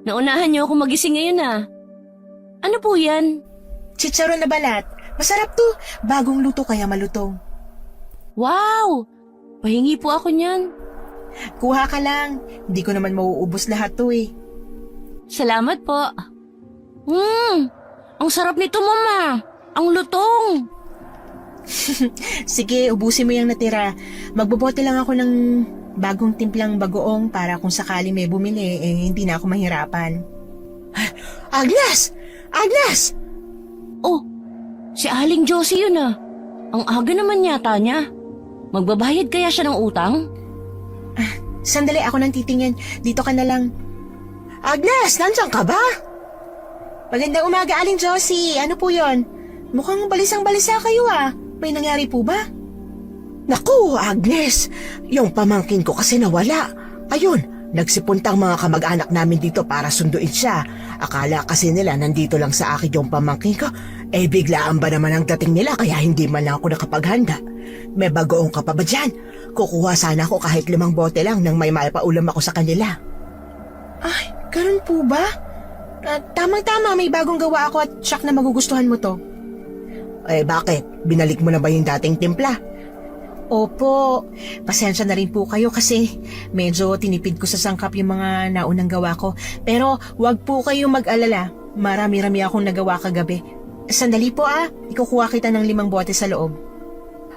Naunahan niyo ako magising ngayon ah. Ano po yan? Chicharon na balat. Masarap to. Bagong luto kaya malutong. Wow! Pahingi po ako niyan. Kuha ka lang. Hindi ko naman mauubos lahat to eh. Salamat po. Ang sarap nito, mama. Ang lutong. Sige, ubusin mo yung natira. Magbobote lang ako ng bagong timplang bagoong para kung sakali may bumili, hindi na ako mahirapan. Agnes! Agnes! Oh, si Aling Josie yun ah. Ang aga naman yata niya. Magbabayad kaya siya ng utang? Sandali, ako nang titingin. Dito ka na lang. Agnes, nandiyan ka ba? Magandang umaga, Aling Josie. Ano po yon? Mukhang balisang-balisa kayo ah. May nangyari po ba? Naku, Agnes. Yung pamangkin ko kasi nawala. Ayun, nagsipuntang mga kamag-anak namin dito para sunduin siya. Akala kasi nila nandito lang sa akin yung pamangkin ko. Biglaan ba naman ang dating nila kaya hindi man lang ako nakapaghanda. May bagoong ka pa ba dyan? Kukuha sana ako kahit 5 bote lang nang may maipaulam ako sa kanila. Ay, ganun po ba? Tamang-tama, may bagong gawa ako at siyak na magugustuhan mo to. Bakit? Binalik mo na ba yung dating timpla? Opo, pasensya na rin po kayo kasi medyo tinipid ko sa sangkap yung mga naunang gawa ko. Pero wag po kayong mag-alala, marami-rami akong nagawa kagabi. Sandali po ikukuha kita ng 5 bote sa loob.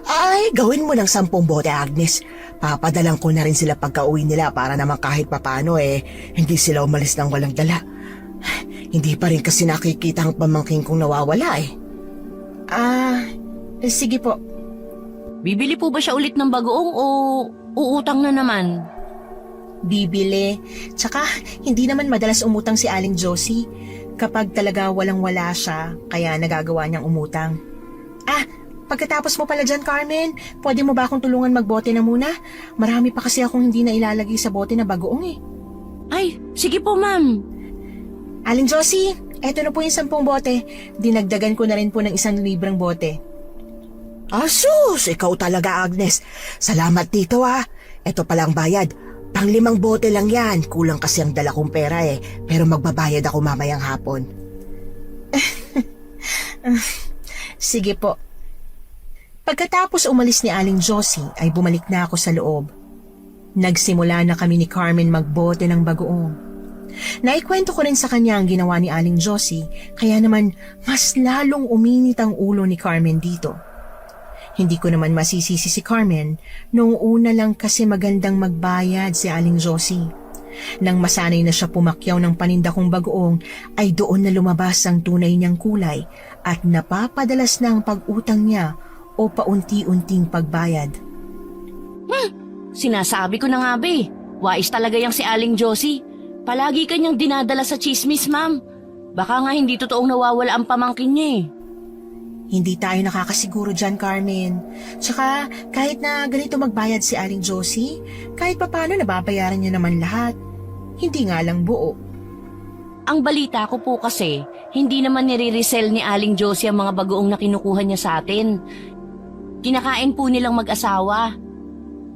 Ay, gawin mo ng 10 bote, Agnes. Papadalang ko na rin sila pagka-uwi nila para naman kahit papano hindi sila umalis ng walang dala. Hindi pa rin kasi nakikita ang pamangking kong nawawala Sige po. Bibili po ba siya ulit ng bagoong o uutang na naman? Bibili. Tsaka, hindi naman madalas umutang si Aling Josie. Kapag talaga walang-wala siya, kaya nagagawa niyang umutang. Pagkatapos mo pala dyan, Carmen, pwede mo ba akong tulungan magbote na muna? Marami pa kasi akong hindi na ilalagay sa bote na bagoong Ay, sige po ma'am. Aling Josie, eto na po yung 10 bote. Dinagdagan ko na rin po ng 1 librang bote. Asus, ikaw talaga, Agnes. Salamat dito Ito palang bayad. Pang 5 bote lang yan. Kulang kasi ang dala kong pera Pero magbabayad ako mamayang hapon. Sige po. Pagkatapos umalis ni Aling Josie ay bumalik na ako sa loob. Nagsimula na kami ni Carmen magbote ng bagoong. Naikwento ko rin sa kanya ang ginawa ni Aling Josie, kaya naman mas lalong uminit ang ulo ni Carmen dito. Hindi ko naman masisisi si Carmen, noong una lang kasi magandang magbayad si Aling Josie. Nang masanay na siya pumakyaw ng paninda kong bagoong, ay doon na lumabas ang tunay niyang kulay at napapadalas na ang pag-utang niya o paunti-unting pagbayad. Sinasabi ko na nga wais talaga yang si Aling Josie. Palagi kanyang dinadala sa chismis, ma'am. Baka nga hindi totoong nawawala ang pamangkin niya Hindi tayo nakakasiguro dyan, Carmen. Tsaka, kahit na ganito magbayad si Aling Josie, kahit papano nababayaran niya naman lahat. Hindi nga lang buo. Ang balita ko po kasi, hindi naman nire-resell ni Aling Josie ang mga bagoong na kinukuha niya sa atin. Kinakain po nilang mag-asawa.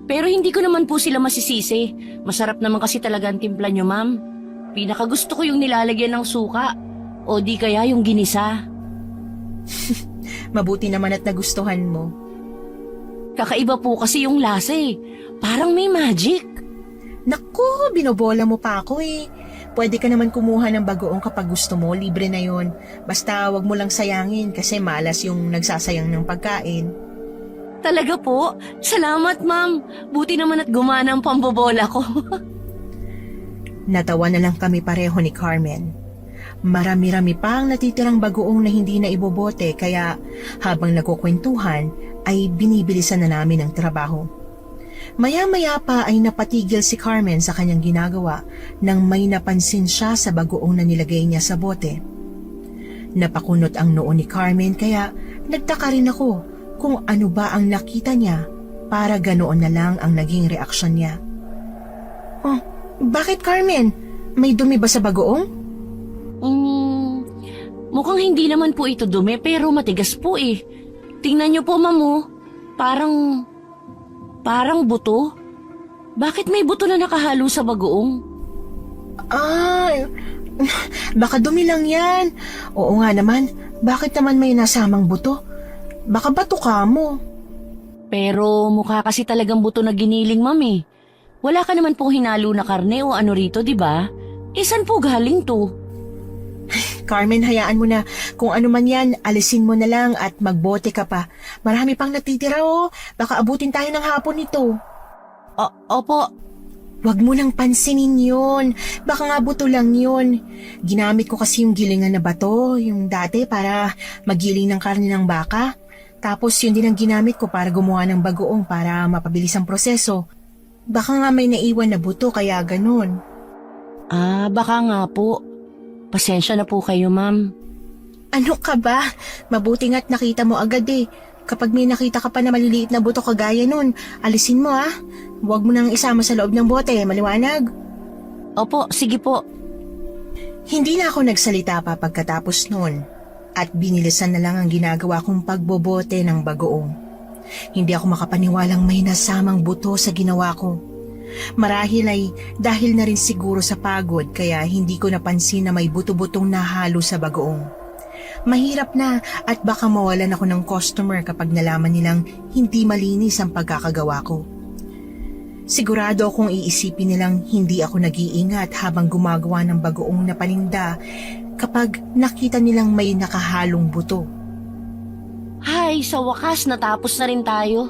Pero hindi ko naman po sila masisisi. Masarap naman kasi talaga ang timpla niyo, ma'am. Pinakagusto ko yung nilalagyan ng suka. O di kaya yung ginisa. Mabuti naman at nagustuhan mo. Kakaiba po kasi yung lasa Parang may magic. Naku, binobola mo pa ako Pwede ka naman kumuha ng bagoong kapag gusto mo, libre na yon. Basta wag mo lang sayangin kasi malas yung nagsasayang ng pagkain. Talaga po? Salamat, ma'am. Buti naman at gumana ang pambobola ko. Natawa na lang kami pareho ni Carmen. Marami-rami pa ang natitirang bagoong na hindi na ibobote kaya habang nagkukwentuhan ay binibilisan na namin ang trabaho. Maya-maya pa ay napatigil si Carmen sa kanyang ginagawa nang may napansin siya sa bagoong na nilagay niya sa bote. Napakunot ang noo ni Carmen kaya nagtaka rin ako kung ano ba ang nakita niya para ganoon na lang ang naging reaksyon niya. Oh, bakit Carmen? May dumi ba sa bagoong? Mukhang hindi naman po ito dumi pero matigas po Tingnan niyo po, ma'am Parang buto. Bakit may buto na nakahalo sa bagoong? Baka dumi lang yan. Oo nga naman, bakit naman may nasamang buto? Baka bato ka mo. Pero mukha kasi talagang buto na giniling, ma'am Wala ka naman pong hinalo na karne o ano rito, di ba? Saan po galing to? Carmen, hayaan mo na. Kung ano man yan, alisin mo na lang at magbote ka pa. Marami pang natitira Baka abutin tayo ng hapon nito. Opo. Wag mo nang pansinin yun. Baka nga buto lang yun. Ginamit ko kasi yung gilingan na bato, yung dati para magiling ng karne ng baka. Tapos yun din ang ginamit ko para gumawa ng bagoong para mapabilis ang proseso. Baka nga may naiwan na buto kaya ganun. Baka nga po. Pasensya na po kayo, ma'am. Ano ka ba? Mabuti nga't nakita mo agad Kapag may nakita ka pa na maliliit na buto kagaya nun, alisin mo Huwag mo nang isama sa loob ng bote, maliwanag? Opo, sige po. Hindi na ako nagsalita pa pagkatapos nun at binilisan na lang ang ginagawa kong pagbobote ng bagoong. Hindi ako makapaniwalang may nasamang buto sa ginawa ko. Marahil ay dahil na rin siguro sa pagod kaya hindi ko napansin na may buto-butong nahalo sa bagoong. Mahirap na at baka mawalan ako ng customer kapag nalaman nilang hindi malinis ang pagkakagawa ko. Sigurado akong iisipin nilang hindi ako nag-iingat habang gumagawa ng bagoong na paninda kapag nakita nilang may nakahalong buto. Hay, sa wakas natapos na rin tayo.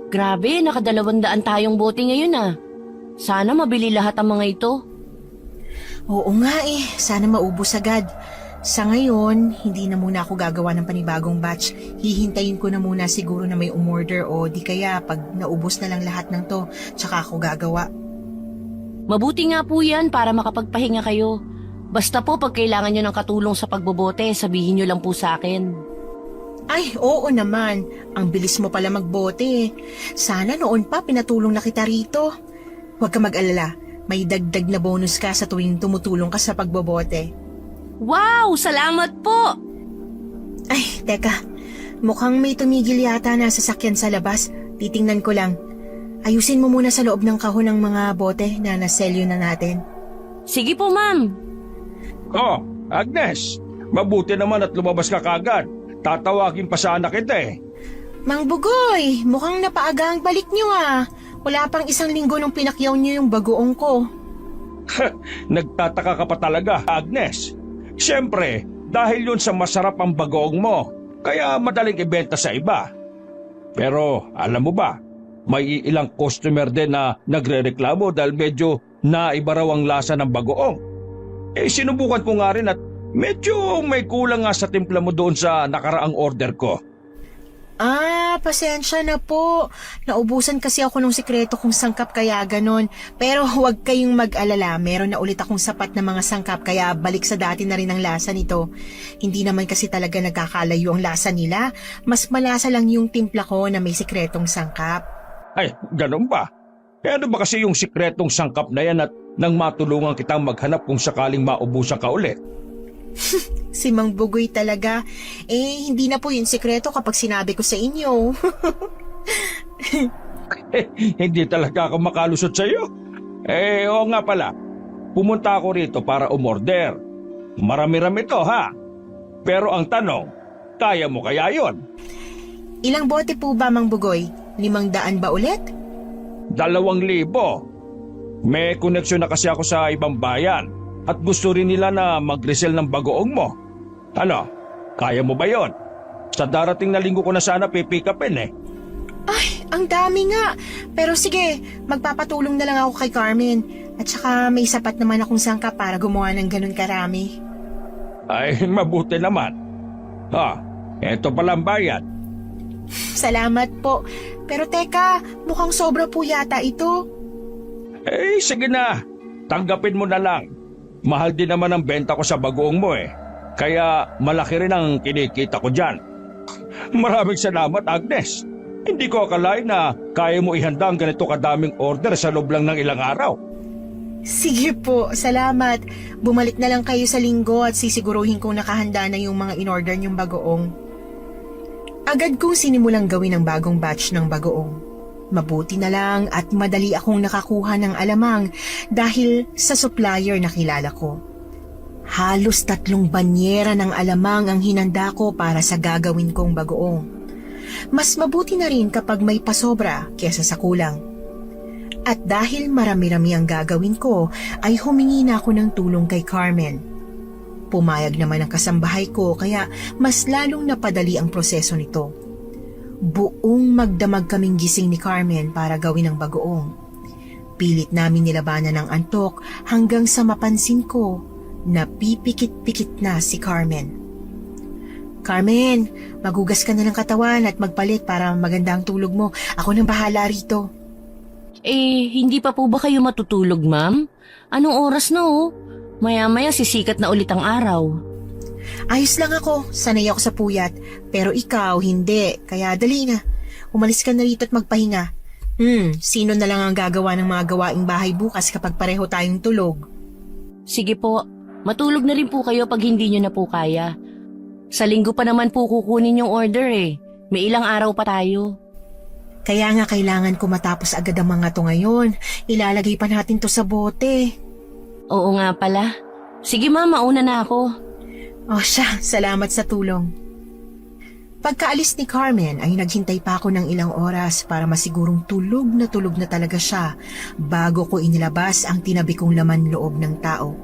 Grabe, naka200 tayong bote ngayon ah. Sana mabili lahat ang mga ito. Oo nga sana maubos agad. Sa ngayon, hindi na muna ako gagawa ng panibagong batch. Hihintayin ko na muna siguro na may umorder o di kaya pag naubos na lang lahat ng to, tsaka ako gagawa. Mabuti nga po yan para makapagpahinga kayo. Basta po pag kailangan nyo ng katulong sa pagbobote, sabihin nyo lang po sa akin. Ay, oo naman. Ang bilis mo pala magbote. Sana noon pa pinatulong na kita rito. Huwag ka mag-alala. May dagdag na bonus ka sa tuwing tumutulong ka sa pagbobote. Wow! Salamat po! Ay, teka. Mukhang may tumigil yata na sasakyan sa labas. Titingnan ko lang. Ayusin mo muna sa loob ng kahon ng mga bote na naselyo na natin. Sige po, ma'am. Oh, Agnes, mabuti naman at lumabas ka kagad. Tatawagin pa sana kita eh. Mang Bugoy, mukhang napaaga ang balik niyo ah. Wala pang 1 linggo nung pinakyaw niyo yung bagoong ko. Nagtataka ka pa talaga, Agnes. Siyempre, dahil yun sa masarap ang bagoong mo, kaya madaling ibenta sa iba. Pero alam mo ba, may ilang customer din na nagre-reklamo dahil medyo naiba raw ang lasa ng bagoong. Sinubukan ko nga rin at medyo may kulang nga sa timpla mo doon sa nakaraang order ko. Pasensya na po. Naubusan kasi ako ng sikreto kong sangkap kaya ganon. Pero huwag kayong mag-alala. Meron na ulit akong sapat na mga sangkap kaya balik sa dati na rin ang lasa nito. Hindi naman kasi talaga nagkakalayo ang lasa nila. Mas malasa lang yung timpla ko na may sikretong sangkap. Ay, ganun ba? Ano ba kasi yung sikretong sangkap na yan at nang matulungan kitang maghanap kung sakaling maubusan ka ulit? Si Mang Bugoy talaga. Hindi na po yung sikreto kapag sinabi ko sa inyo. Hindi talaga ako makalusot sa iyo. Oo nga pala. Pumunta ako rito para umorder. Marami-rami to ha. Pero ang tanong, kaya mo kaya yon? Ilang bote po ba, Mang Bugoy? 500 ba ulit? 2,000. May koneksyon na kasi ako sa ibang bayan. At gusto rin nila na mag-resell ng bagoong mo. Ano, kaya mo ba yon? Sa darating na linggo ko na sana pipick upin eh. Ay, ang dami nga. Pero sige, magpapatulong na lang ako kay Carmen. At saka may sapat naman akong sangkap para gumawa ng ganun karami. Ay, mabuti naman. Eto pala ang bayad. Salamat po. Pero teka, mukhang sobra po yata ito. Sige na. Tanggapin mo na lang. Mahal din naman ang benta ko sa bagoong mo eh. Kaya malaki rin ang kinikita ko dyan. Maraming salamat, Agnes. Hindi ko akalain na kaya mo ihanda ang ganito kadaming order sa loob lang ng ilang araw. Sige po, salamat. Bumalik na lang kayo sa linggo at sisiguruhin kong nakahanda na yung mga in-order niyong bagoong. Agad kong sinimulang gawin ang bagong batch ng bagoong. Mabuti na lang at madali akong nakakuha ng alamang dahil sa supplier na kilala ko. Halos 3 banyera ng alamang ang hinanda ko para sa gagawin kong bagoong. Mas mabuti na rin kapag may pasobra kesa sa kulang. At dahil marami-rami ang gagawin ko, ay humingi na ako ng tulong kay Carmen. Pumayag naman ang kasambahay ko kaya mas lalong napadali ang proseso nito. Buong magdamag kaming gising ni Carmen para gawin ang bagoong. Pilit namin nilabanan ng antok hanggang sa mapansin ko na pipikit-pikit na si Carmen. Carmen, magugas ka na ng katawan at magpalit para maganda ang tulog mo. Ako nang bahala rito. Hindi pa po ba kayo matutulog, ma'am? Anong oras na oh? Maya-maya sisikat na ulit ang araw. Ayos lang ako, sanay ako sa puyat. Pero ikaw, hindi. Kaya dali na. Umalis ka na rito at magpahinga. Sino na lang ang gagawa ng mga gawaing bahay bukas kapag pareho tayong tulog? Sige po, matulog na rin po kayo pag hindi nyo na po kaya. Sa linggo pa naman po kukunin yung order eh. May ilang araw pa tayo. Kaya nga kailangan ko matapos agad ang mga to ngayon. Ilalagay pa natin to sa bote. Oo nga pala. Sige ma'am, mauna na ako. O siya, salamat sa tulong. Pagkaalis ni Carmen ay naghintay pa ako ng ilang oras para masigurong tulog na talaga siya bago ko inilabas ang tinabi kong laman loob ng tao.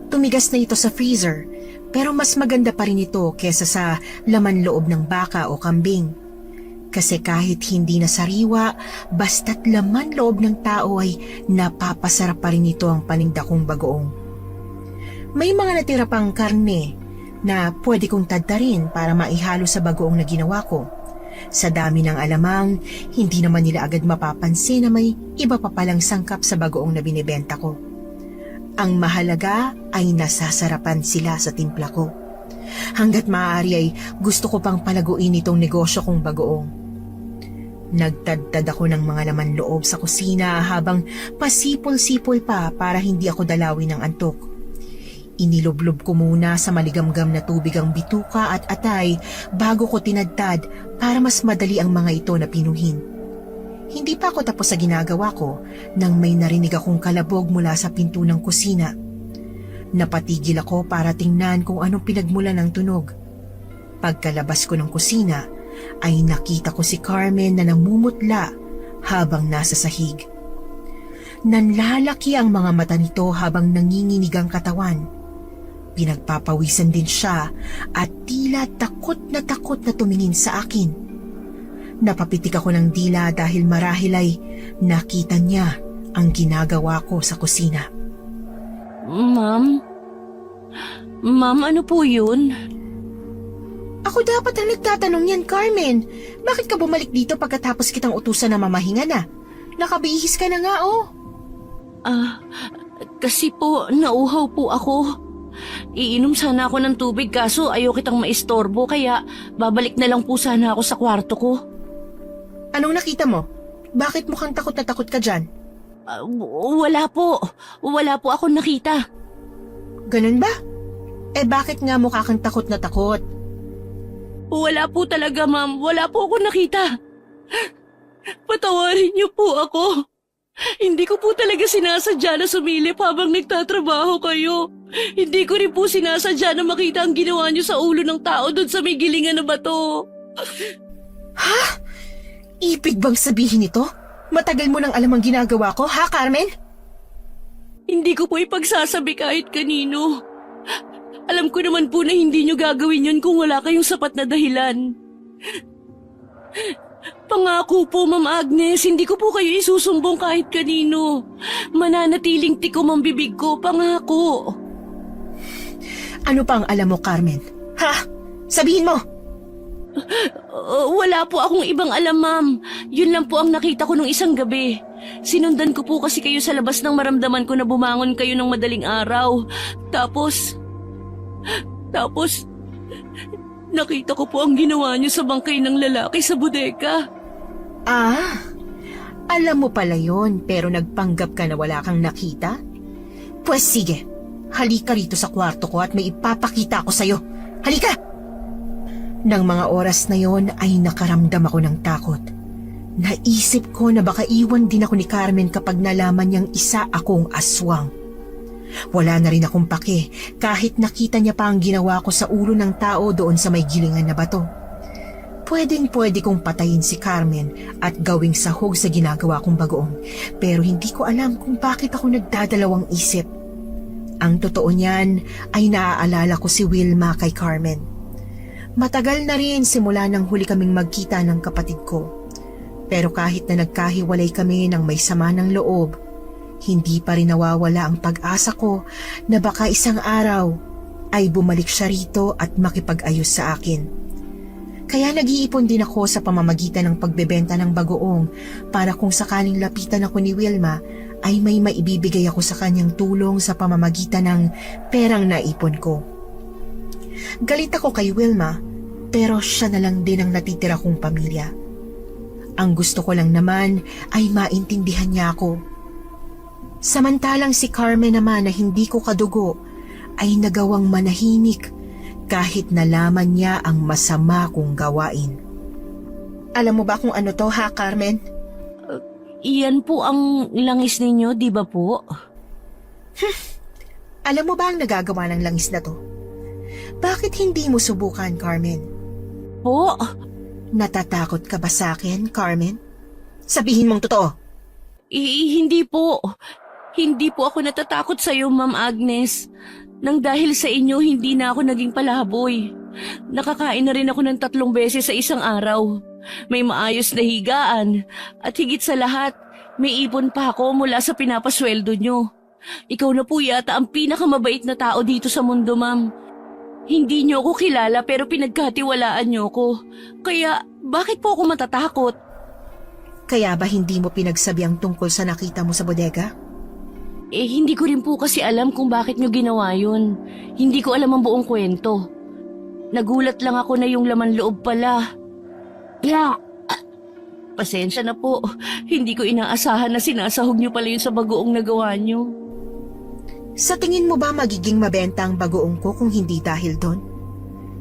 Tumigas na ito sa freezer pero mas maganda pa rin ito kesa sa laman loob ng baka o kambing. Kasi kahit hindi na sariwa, basta't laman loob ng tao ay napapasarap pa rin ito ang paninda kong bagoong. May mga natira pang karne na pwede kong tadtarin para maihalo sa bagoong na ginawa ko. Sa dami ng alamang, hindi naman nila agad mapapansin na may iba pa palang sangkap sa bagoong na binibenta ko. Ang mahalaga ay nasasarapan sila sa timpla ko. Hanggat maaari ay gusto ko pang palaguin itong negosyo kong bagoong. Nagtadtad ako ng mga laman loob sa kusina habang pasipol-sipol pa para hindi ako dalawin ng antok. Inilublob ko muna sa maligamgam na tubig ang bituka at atay bago ko tinadtad para mas madali ang mga ito na pinuhin. Hindi pa ako tapos sa ginagawa ko nang may narinig akong kalabog mula sa pinto ng kusina. Napatigil ako para tingnan kung anong pinagmulan ng tunog. Pagkalabas ko ng kusina ay nakita ko si Carmen na namumutla habang nasa sahig. Nanlalaki ang mga mata nito habang nanginginig ang katawan. Pinagpapawisan din siya at tila takot na tumingin sa akin. Napapitik ako ng dila dahil marahil ay nakita niya ang ginagawa ko sa kusina. Ma'am? Ma'am, ano po yun? Ako dapat ang nagtatanong yan, Carmen. Bakit ka bumalik dito pagkatapos kitang utusan na mamahinga na? Nakabihis ka na nga, oh. Kasi po, nauhaw po ako. Iinom sana ako ng tubig kaso ayaw kitang maistorbo kaya babalik na lang po sana ako sa kwarto ko. Anong nakita mo? Bakit mukhang takot na takot ka dyan? Wala po. Wala po akong nakita. Ganun ba? Eh bakit nga mukha kang takot na takot? Wala po talaga, ma'am. Wala po akong nakita. Patawarin niyo po ako. Hindi ko po talaga sinasadya na sumilip habang nagtatrabaho kayo. Hindi ko rin po sinasadya na makita ang ginawa niyo sa ulo ng tao doon sa may gilingan na bato. Ha? Ibig bang sabihin ito? Matagal mo nang alam ang ginagawa ko, ha, Carmen? Hindi ko po ipagsasabi kahit kanino. Alam ko naman po na hindi niyo gagawin yun kung wala kayong sapat na dahilan. Pangako po, Ma'am Agnes, hindi ko po kayo isusumbong kahit kanino. Mananatiling tikom ang bibig ko, pangako. Ano pa ang alam mo, Carmen? Ha? Sabihin mo! Wala po akong ibang alam, ma'am. Yun lang po ang nakita ko nung isang gabi. Sinundan ko po kasi kayo sa labas nang maramdaman ko na bumangon kayo ng madaling araw. Tapos, nakita ko po ang ginawa niyo sa bangkay ng lalaki sa bodega. Ah, alam mo pala yon pero nagpanggap ka na wala kang nakita? Pues sige, halika rito sa kwarto ko at may ipapakita ako sa'yo. Halika! Nang mga oras na yon ay nakaramdam ako ng takot. Naisip ko na baka iwan din ako ni Carmen kapag nalaman niyang isa akong aswang. Wala na rin akong pake kahit nakita niya pa ang ginawa ko sa ulo ng tao doon sa may gilingan na bato. Pwedeng-pwede kong patayin si Carmen at gawing sahog sa ginagawa kong bagoong, pero hindi ko alam kung bakit ako nagdadalawang isip. Ang totoo niyan ay naaalala ko si Wilma kay Carmen. Matagal na rin simula nang huli kaming magkita ng kapatid ko. Pero kahit na nagkahiwalay kami ng may sama ng loob, hindi pa rin nawawala ang pag-asa ko na baka isang araw ay bumalik siya rito at makipag-ayos sa akin. Kaya nag-iipon din ako sa pamamagitan ng pagbebenta ng bagoong para kung sakaling lapitan ako ni Wilma ay may maibibigay ako sa kanyang tulong sa pamamagitan ng perang naipon ko. Galit ako kay Wilma pero siya na lang din ang natitira kong pamilya. Ang gusto ko lang naman ay maintindihan niya ako. Samantalang si Carmen naman na hindi ko kadugo ay nagawang manahimik kahit nalaman niya ang masama kong gawain. Alam mo ba kung ano to, ha, Carmen? Iyan po ang langis ninyo, di ba po? Alam mo ba ang nagagawa ng langis na to? Bakit hindi mo subukan, Carmen? Po, Natatakot ka ba sa akin, Carmen? Sabihin mong totoo. hindi po. Hindi po ako natatakot sa iyo, Ma'am Agnes. Nang dahil sa inyo, hindi na ako naging palaboy. Nakakain na rin ako ng 3 beses sa isang araw. May maayos na higaan. At higit sa lahat, may ipon pa ako mula sa pinapasweldo nyo. Ikaw na po yata ang pinakamabait na tao dito sa mundo, Ma'am. Hindi nyo ako kilala pero pinagkatiwalaan nyo ko. Kaya, bakit po ako matatakot? Kaya ba hindi mo pinagsabi ang tungkol sa nakita mo sa bodega? Hindi ko rin po kasi alam kung bakit nyo ginawa yun. Hindi ko alam ang buong kwento. Nagulat lang ako na yung laman loob pala. Pasensya na po. Hindi ko inaasahan na sinasahog nyo pala yun sa bagoong nagawa nyo. Sa tingin mo ba magiging mabenta ang bagoong ko kung hindi dahil doon?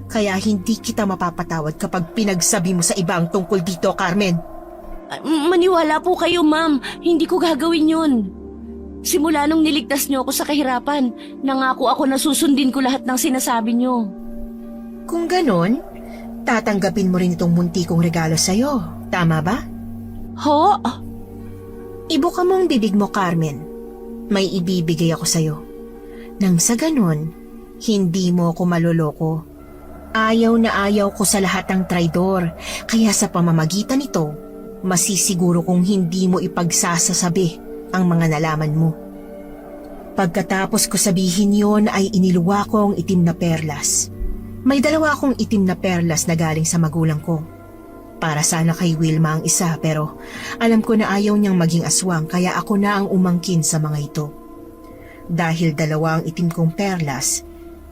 Kaya hindi kita mapapatawad kapag pinagsabi mo sa iba ang tungkol dito, Carmen. Maniwala po kayo, Ma'am. Hindi ko gagawin yun. Simula nung niligtas niyo ako sa kahirapan, nangako ako na susundin ko lahat ng sinasabi niyo. Kung ganon, tatanggapin mo rin itong munti kong regalo sa'yo. Tama ba? Ho? Ibuka mo ang bibig mo, Carmen. May ibibigay ako sa'yo. Nang sa ganon, hindi mo ako maloloko. Ayaw na ayaw ko sa lahat ng traidor, kaya sa pamamagitan nito, masisiguro kong hindi mo ipagsasasabi ang mga nalaman mo. Pagkatapos ko sabihin yon ay iniluwa ko ang itim na perlas. May 2 akong itim na perlas na galing sa magulang ko. Para sana kay Wilma ang isa pero alam ko na ayaw niyang maging aswang kaya ako na ang umangkin sa mga ito. Dahil 2 ang itim kong perlas,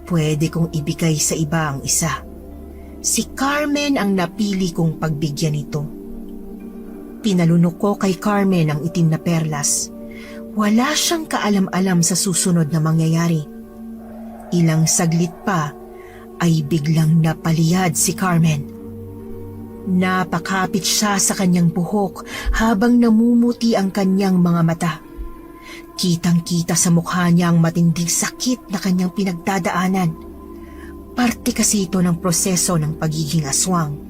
pwede kong ibigay sa iba ang isa. Si Carmen ang napili kong pagbigyan nito. Pinalunok ko kay Carmen ang itim na perlas. Wala siyang kaalam-alam sa susunod na mangyayari. Ilang saglit pa ay biglang napaliyad si Carmen. Napakapit siya sa kanyang buhok habang namumuti ang kanyang mga mata. Kitang-kita sa mukha niya ang matinding sakit na kanyang pinagdadaanan. Parte kasi ito ng proseso ng pagiging aswang.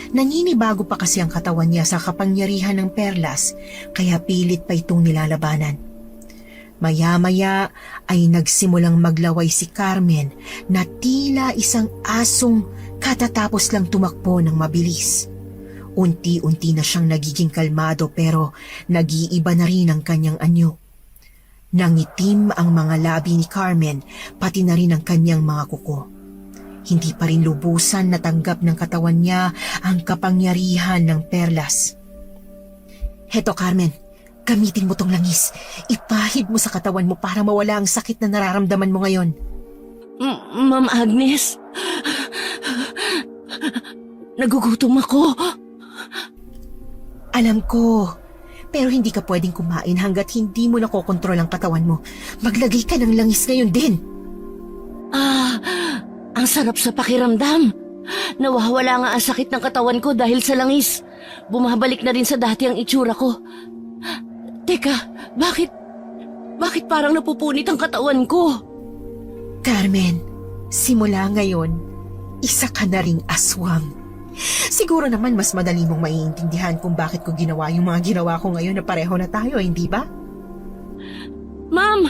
Naninibago pa kasi ang katawan niya sa kapangyarihan ng perlas kaya pilit pa itong nilalabanan. Maya-maya ay nagsimulang maglaway si Carmen na tila isang asong katatapos lang tumakbo ng mabilis. Unti-unti na siyang nagiging kalmado pero nag-iiba na rin ang kanyang anyo. Nangitim ang mga labi ni Carmen pati na rin ang kanyang mga kuko. Hindi pa rin lubusan natanggap ng katawan niya ang kapangyarihan ng perlas. Heto, Carmen, gamitin mo tong langis. Ipahid mo sa katawan mo para mawala ang sakit na nararamdaman mo ngayon. Ma'am Agnes, nagugutom ako. Alam ko, pero hindi ka pwedeng kumain hanggat hindi mo nakokontrol ang katawan mo. Maglagay ka ng langis ngayon din. Ang sarap sa pakiramdam. Nawawala nga ang sakit ng katawan ko dahil sa langis. Bumabalik na rin sa dati ang itsura ko. Teka, bakit parang napupunit ang katawan ko? Carmen, simula ngayon, isa ka na ring aswang. Siguro naman mas madali mong maiintindihan kung bakit ko ginawa yung mga ginawa ko ngayon na pareho na tayo, hindi ba? Ma'am,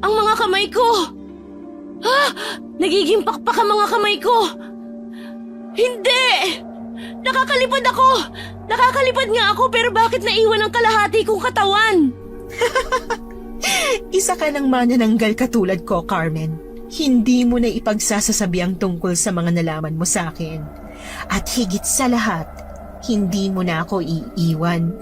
ang mga kamay ko! Nagiging pakpak ang mga kamay ko! Hindi! Nakakalipad ako! Nakakalipad nga ako pero bakit naiwan ang kalahati kong katawan? Isa ka ng manananggal katulad ko, Carmen. Hindi mo na ipagsasasabi ang tungkol sa mga nalaman mo sa akin. At higit sa lahat, hindi mo na ako iiwan.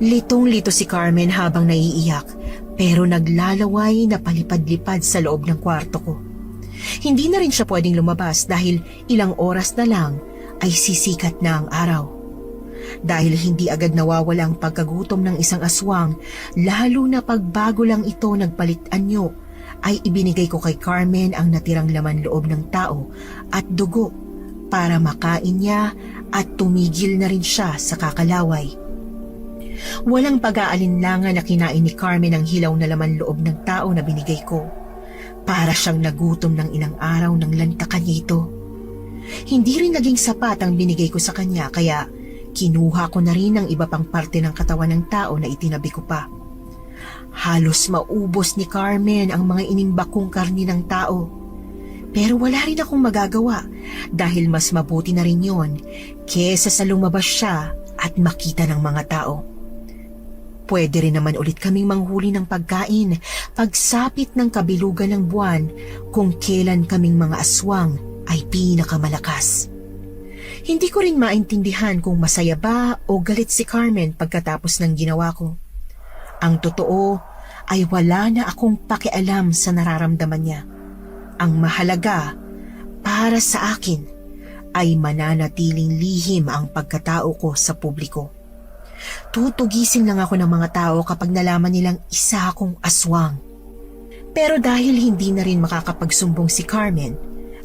Litong-lito si Carmen habang naiiyak, pero naglalaway na palipad-lipad sa loob ng kwarto ko. Hindi na rin siya pwedeng lumabas dahil ilang oras na lang ay sisikat na ang araw. Dahil hindi agad nawawala ang pagkagutom ng isang aswang, lalo na pagbago lang ito nagpalit anyo, ay ibinigay ko kay Carmen ang natirang laman loob ng tao at dugo para makain niya at tumigil na rin siya sa kakalaway. Walang pag-aalinlangan na kinain ni Carmen ang hilaw na laman loob ng tao na binigay ko. Para siyang nagutom ng ilang araw ng lantakan niya ito. Hindi rin naging sapat ang binigay ko sa kanya kaya kinuha ko na rin ang iba pang parte ng katawan ng tao na itinabi ko pa. Halos maubos ni Carmen ang mga inimbak kong karni ng tao. Pero wala rin akong magagawa dahil mas mabuti na rin yon kesa sa lumabas siya at makita ng mga tao. Pwede rin naman ulit kaming manghuli ng pagkain pagsapit ng kabilugan ng buwan kung kailan kaming mga aswang ay pinakamalakas. Hindi ko rin maintindihan kung masaya ba o galit si Carmen pagkatapos ng ginawa ko. Ang totoo ay wala na akong pakialam sa nararamdaman niya. Ang mahalaga para sa akin ay mananatiling lihim ang pagkatao ko sa publiko. Tutugisin lang ako ng mga tao kapag nalaman nilang isa akong aswang. Pero dahil hindi na rin makakapagsumbong si Carmen,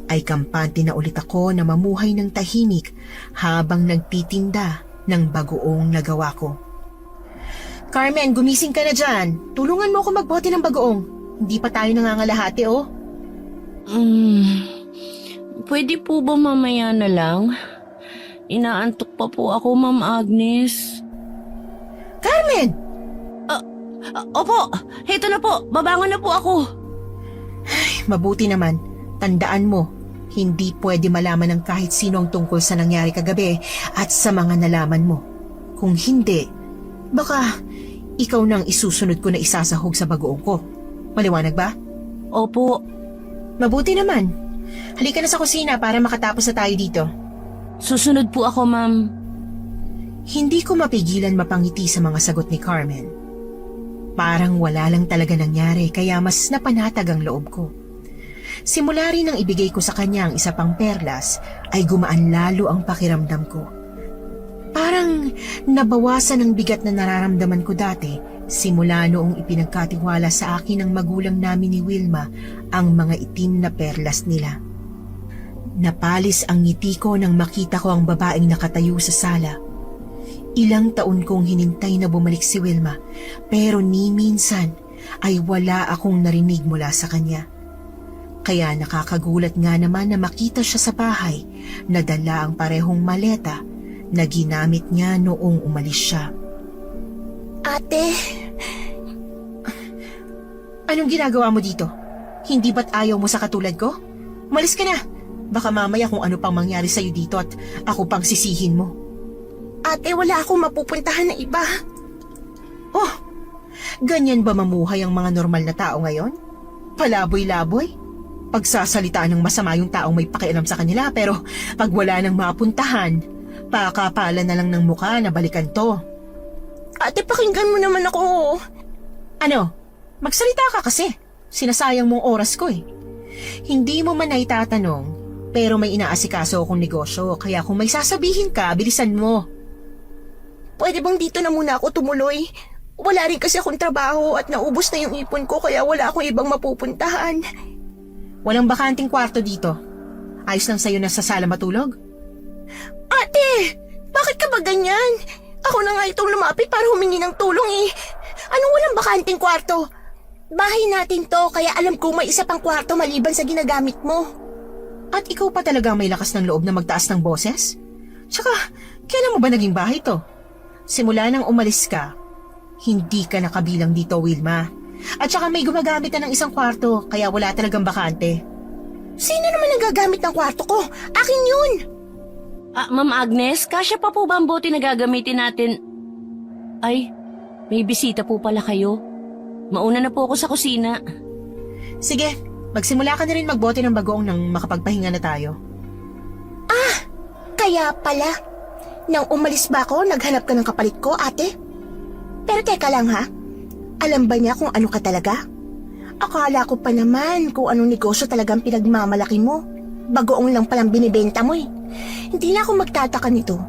ay kampante na ulit ako na mamuhay ng tahimik habang nagtitinda ng bagoong nagawa ko. Carmen, gumising ka na dyan. Tulungan mo ako magbote ng bagoong. Hindi pa tayo nangangalahati, oh. Pwede po ba mamaya na lang? Inaantok pa po ako, Ma'am Agnes. Carmen! Opo, heto na po. Babangon na po ako. Mabuti naman. Tandaan mo, hindi pwede malaman ng kahit sino ang tungkol sa nangyari kagabi at sa mga nalaman mo. Kung hindi, baka ikaw nang isusunod ko na isasahog sa bagoong ko. Maliwanag ba? Opo. Mabuti naman. Halika na sa kusina para makatapos na tayo dito. Susunod po ako, Ma'am. Hindi ko mapigilan mapangiti sa mga sagot ni Carmen. Parang wala lang talaga nangyari kaya mas napanatag ang loob ko. Simula rin nang ibigay ko sa kanya ang isa pang perlas ay gumaan lalo ang pakiramdam ko. Parang nabawasan ang bigat na nararamdaman ko dati simula noong ipinagkatiwala sa akin ng magulang namin ni Wilma ang mga itim na perlas nila. Napalis ang ngiti ko nang makita ko ang babaeng nakatayo sa sala. Ilang taon kong hinintay na bumalik si Wilma pero ni minsan ay wala akong narinig mula sa kanya. Kaya nakakagulat nga naman na makita siya sa bahay na dala ang parehong maleta na ginamit niya noong umalis siya. Ate, Anong ginagawa mo dito? Hindi ba't ayaw mo sa katulad ko? Umalis ka na. Baka mamaya kung ano pang mangyari sa'yo dito at ako pang sisihin mo. ate, wala akong mapupuntahan na iba. Oh, ganyan ba mamuhay ang mga normal na tao ngayon? Palaboy-laboy? Pagsasalitaan ng masama yung taong may pakialam sa kanila pero pag wala nang mapuntahan, pakapala na lang ng mukha na balikan to. Ate, pakinggan mo naman ako. Ano? Magsalita ka kasi. Sinasayang mong oras ko eh. Hindi mo man naitatanong, pero may inaasikaso akong negosyo kaya kung may sasabihin ka, bilisan mo. Pwede bang dito na muna ako tumuloy? Wala rin kasi akong trabaho at naubos na yung ipon ko kaya wala akong ibang mapupuntahan. Walang bakanting kwarto dito. Ayos lang sa'yo na sa sala matulog? Ate, bakit ka ba ganyan? Ako na nga itong lumapit para humingi ng tulong eh. Anong walang bakanting kwarto? Bahay natin to kaya alam kong may isa pang kwarto maliban sa ginagamit mo. At ikaw pa talaga may lakas ng loob na magtaas ng boses? Tsaka, kailan mo ba naging bahay to? Simula nang umalis ka, hindi ka nakabilang dito, Wilma. At saka may gumagamit na ng isang kwarto kaya wala talagang bakante. Sino naman ang gagamit ng kwarto ko? Akin yun! Ma'am Agnes, kasya pa po ba ang bote na gagamitin natin? Ay, may bisita po pala kayo. Mauna na po ako sa kusina. Sige, magsimula ka na rin magbote ng bagoong nang makapagpahinga na tayo. Kaya pala, nang umalis ba ako, naghanap ka ng kapalit ko, ate? Pero teka lang ha, alam ba niya kung ano ka talaga? Akala ko pa naman kung anong negosyo talagang pinagmamalaki mo. Bagoong lang palang binibenta mo eh. Hindi na ako magtataka nito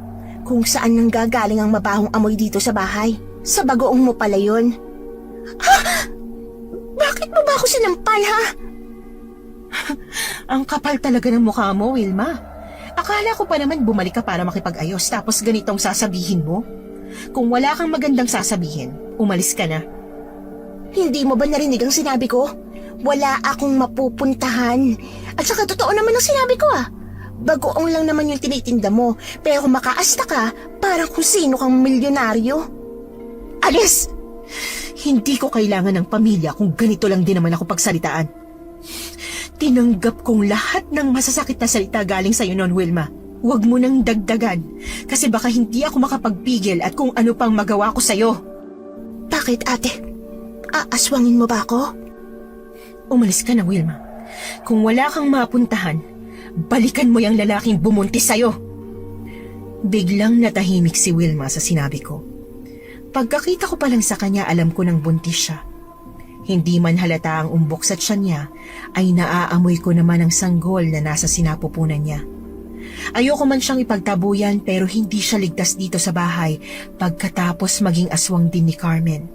kung saan nanggagaling ang mabahong amoy dito sa bahay. Sa bagoong mo pala yun. Ha? Bakit mo ba ako sinampal ha? Ang kapal talaga ng mukha mo, Wilma. Akala ko pa naman bumalik ka para makipag-ayos tapos ganitong sasabihin mo. Kung wala kang magandang sasabihin, umalis ka na. Hindi mo ba narinig ang sinabi ko? Wala akong mapupuntahan. At saka totoo naman ang sinabi ko Bagoong lang naman yung tinitinda mo, pero kung makaasta ka, parang kung sino kang milyonaryo. Alis! Hindi ko kailangan ng pamilya kung ganito lang din naman ako pagsalitaan. Tinanggap kong lahat ng masasakit na salita galing sa'yo noon, Wilma. Huwag mo nang dagdagan, kasi baka hindi ako makapagpigil at kung ano pang magawa ko sa'yo. Bakit, ate? Aaswangin mo ba ako? Umalis ka na, Wilma. Kung wala kang mapuntahan, balikan mo yung lalaking bumuntis sa'yo. Biglang natahimik si Wilma sa sinabi ko. Pagkakita ko pa lang sa kanya, alam ko nang buntis siya. Hindi man halata ang umbok sa tiyan niya, ay naaamoy ko naman ang sanggol na nasa sinapupunan niya. Ayoko man siyang ipagtabuyan pero hindi siya ligtas dito sa bahay pagkatapos maging aswang din ni Carmen.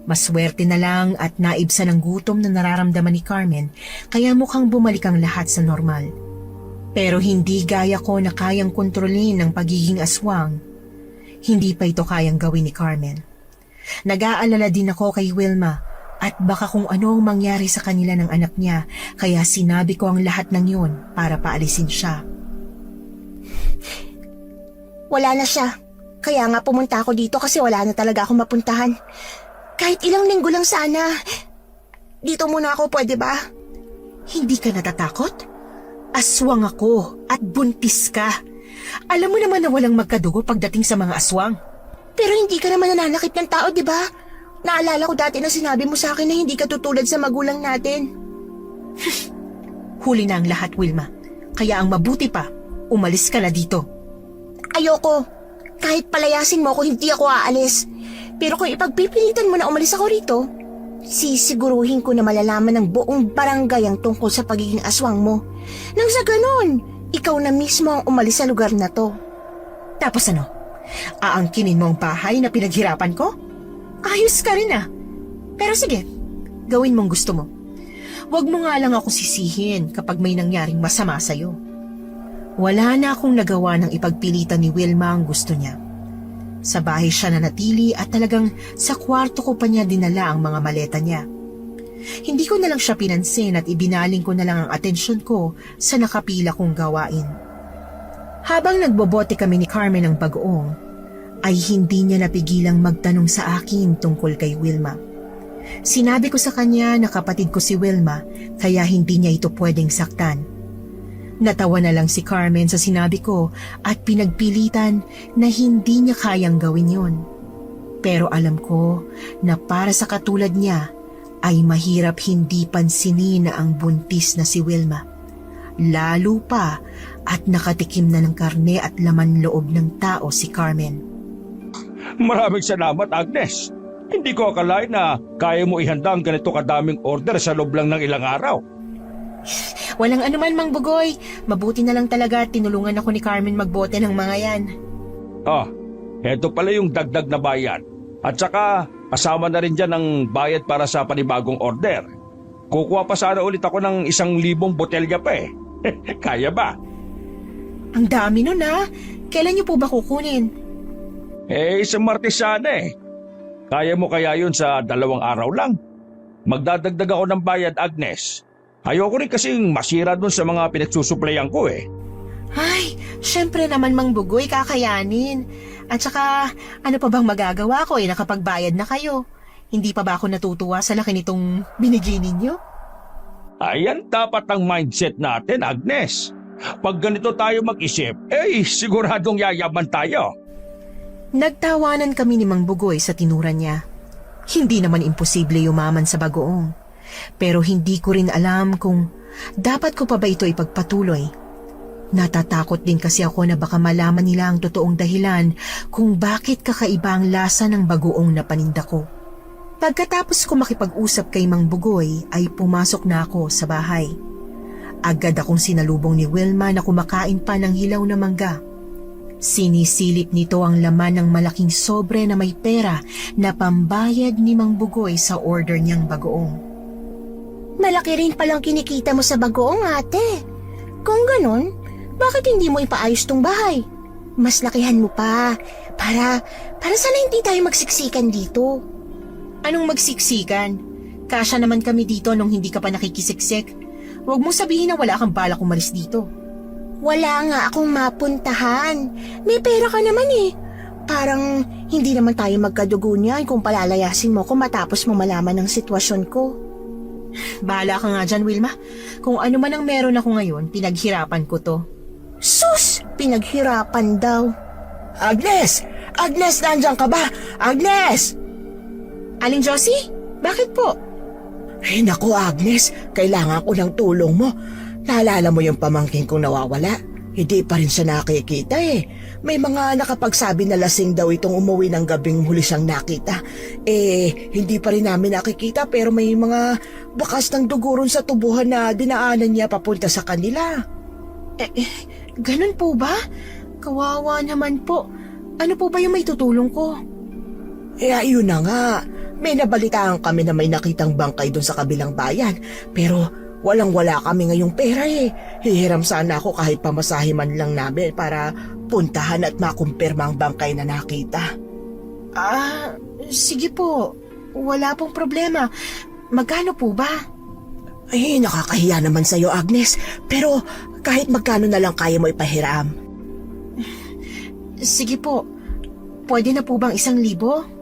Maswerte na lang at naibsan ang gutom na nararamdaman ni Carmen kaya mukhang bumalik ang lahat sa normal. Pero hindi gaya ko na kayang kontrolin ang pagiging aswang. Hindi pa ito kayang gawin ni Carmen. Nag-aalala din ako kay Wilma at baka kung ano ang mangyari sa kanila ng anak niya kaya sinabi ko ang lahat ng yun para paalisin siya. Wala na siya. Kaya nga pumunta ako dito kasi wala na talaga akong mapuntahan. Kahit ilang linggo lang sana. Dito muna ako, pwede ba? Hindi ka natatakot? Aswang ako at buntis ka. Alam mo naman na walang magkadugo pagdating sa mga aswang. Pero hindi ka naman nananakit ng tao, di ba? Naalala ko dati na sinabi mo sa akin na hindi ka tutulad sa magulang natin. Huli na ang lahat, Wilma. Kaya ang mabuti pa, umalis ka na dito. Ayoko. Kahit palayasin mo ako, hindi ako aalis. Pero kung ipagpipilitan mo na umalis ako rito, sisiguruhin ko na malalaman ng buong barangay ang tungkol sa pagiging aswang mo. Nang sa ganon, ikaw na mismo ang umalis sa lugar na to. Tapos ano? Aangkinin mo ang bahay na pinaghirapan ko? Ayos ka rin Pero sige, gawin mong gusto mo. Huwag mo nga lang ako sisihin kapag may nangyaring masama sa'yo. Wala na akong nagawa ng ipagpilitan ni Wilma ang gusto niya. Sa bahay siya nanatili at talagang sa kwarto ko pa niya dinala ang mga maleta niya. Hindi ko na lang siya pinansin at ibinaling ko na lang ang atensyon ko sa nakapila kong gawain. Habang nagbobote kami ni Carmen ng bagoong, ay hindi niya napigilang magtanong sa akin tungkol kay Wilma. Sinabi ko sa kanya na kapatid ko si Wilma kaya hindi niya ito pwedeng saktan. Natawa na lang si Carmen sa sinabi ko at pinagpilitan na hindi niya kayang gawin yon. Pero alam ko na para sa katulad niya ay mahirap hindi pansinin na ang buntis na si Wilma. Lalo pa at nakatikim na ng karne at laman loob ng tao si Carmen. Maraming salamat, Agnes. Hindi ko akalain na kaya mo ihanda ang ganito kadaming order sa loob lang ng ilang araw. Walang anuman, Mang Bugoy. Mabuti na lang talaga at tinulungan ako ni Carmen magbote ng mga yan. Eto pala yung dagdag na bayad. At saka, kasama na rin dyan ang bayad para sa panibagong order. Kukuha pa sana ulit ako ng 1,000 botelya pa Kaya ba? Ang dami nun Kailan niyo po ba kukunin? Isang Martes sana Kaya mo kaya yun sa 2 araw lang? Magdadagdag ako ng bayad, Agnes. Ayoko rin kasing masira dun sa mga pinagsusuplayan ko Ay, syempre naman, Mang Bugoy, kakayanin. At saka, ano pa bang magagawa ko nakapagbayad na kayo? Hindi pa ba ako natutuwa sa laki nitong binigay ninyo? Ayan dapat ang mindset natin, Agnes. Pag ganito tayo mag-isip, siguradong yayaman tayo. Nagtawanan kami ni Mang Bugoy sa tinura niya. Hindi naman imposible yumaman sa bagoong. Pero hindi ko rin alam kung dapat ko pa ba ito ipagpatuloy. Natatakot din kasi ako na baka malaman nila ang totoong dahilan kung bakit kakaiba ang lasa ng bagoong na paninda ko. Pagkatapos ko makipag-usap kay Mang Bugoy ay pumasok na ako sa bahay. Agad akong sinalubong ni Wilma na kumakain pa ng hilaw na mangga. Sinisilip nito ang laman ng malaking sobre na may pera na pambayad ni Mang Bugoy sa order niyang bagoong. Malaki rin palang kinikita mo sa bagoong, ate. Kung ganon, bakit hindi mo ipaayos tong bahay? Mas lakihan mo pa para sana hindi tayo magsiksikan dito. Anong magsiksikan? Kasya naman kami dito nung hindi ka pa nakikisiksik. Huwag mong sabihin na wala kang balak umalis dito. Wala nga akong mapuntahan. May pera ka naman eh. Parang hindi naman tayo magkadugo niyan kung palalayasin mo ko matapos mo malaman ng sitwasyon ko. Bahala ka nga dyan, Wilma. Kung ano man ang meron ako ngayon, pinaghirapan ko to. Sus! Pinaghirapan daw. Agnes! Agnes, nandiyan ka ba? Agnes! Aling Josie? Bakit po? Ay naku Agnes, kailangan ko ng tulong mo. Naalala mo yung pamangkin kong nawawala? Hindi pa rin siya nakikita eh. May mga nakapagsabi na lasing daw itong umuwi ng gabing huli siyang nakita. Hindi pa rin namin nakikita pero may mga bakas ng dugo ron sa tubuhan na dinaanan niya papunta sa kanila. Ganun po ba? Kawawa naman po. Ano po ba yung may tutulong ko? Ayun na nga. May nabalitaan kami na may nakitang bangkay doon sa kabilang bayan. Pero walang-wala kami ngayong pera eh. Hihiram sana ako kahit pamasahe man lang namin para puntahan at makumpirma ang bangkay na nakita. Sige po. Wala pong problema. Magkano po ba? Ay, nakakahiya naman sa'yo Agnes. Pero kahit magkano na lang kaya mo ipahiram. Sige po. Pwede na po bang 1,000?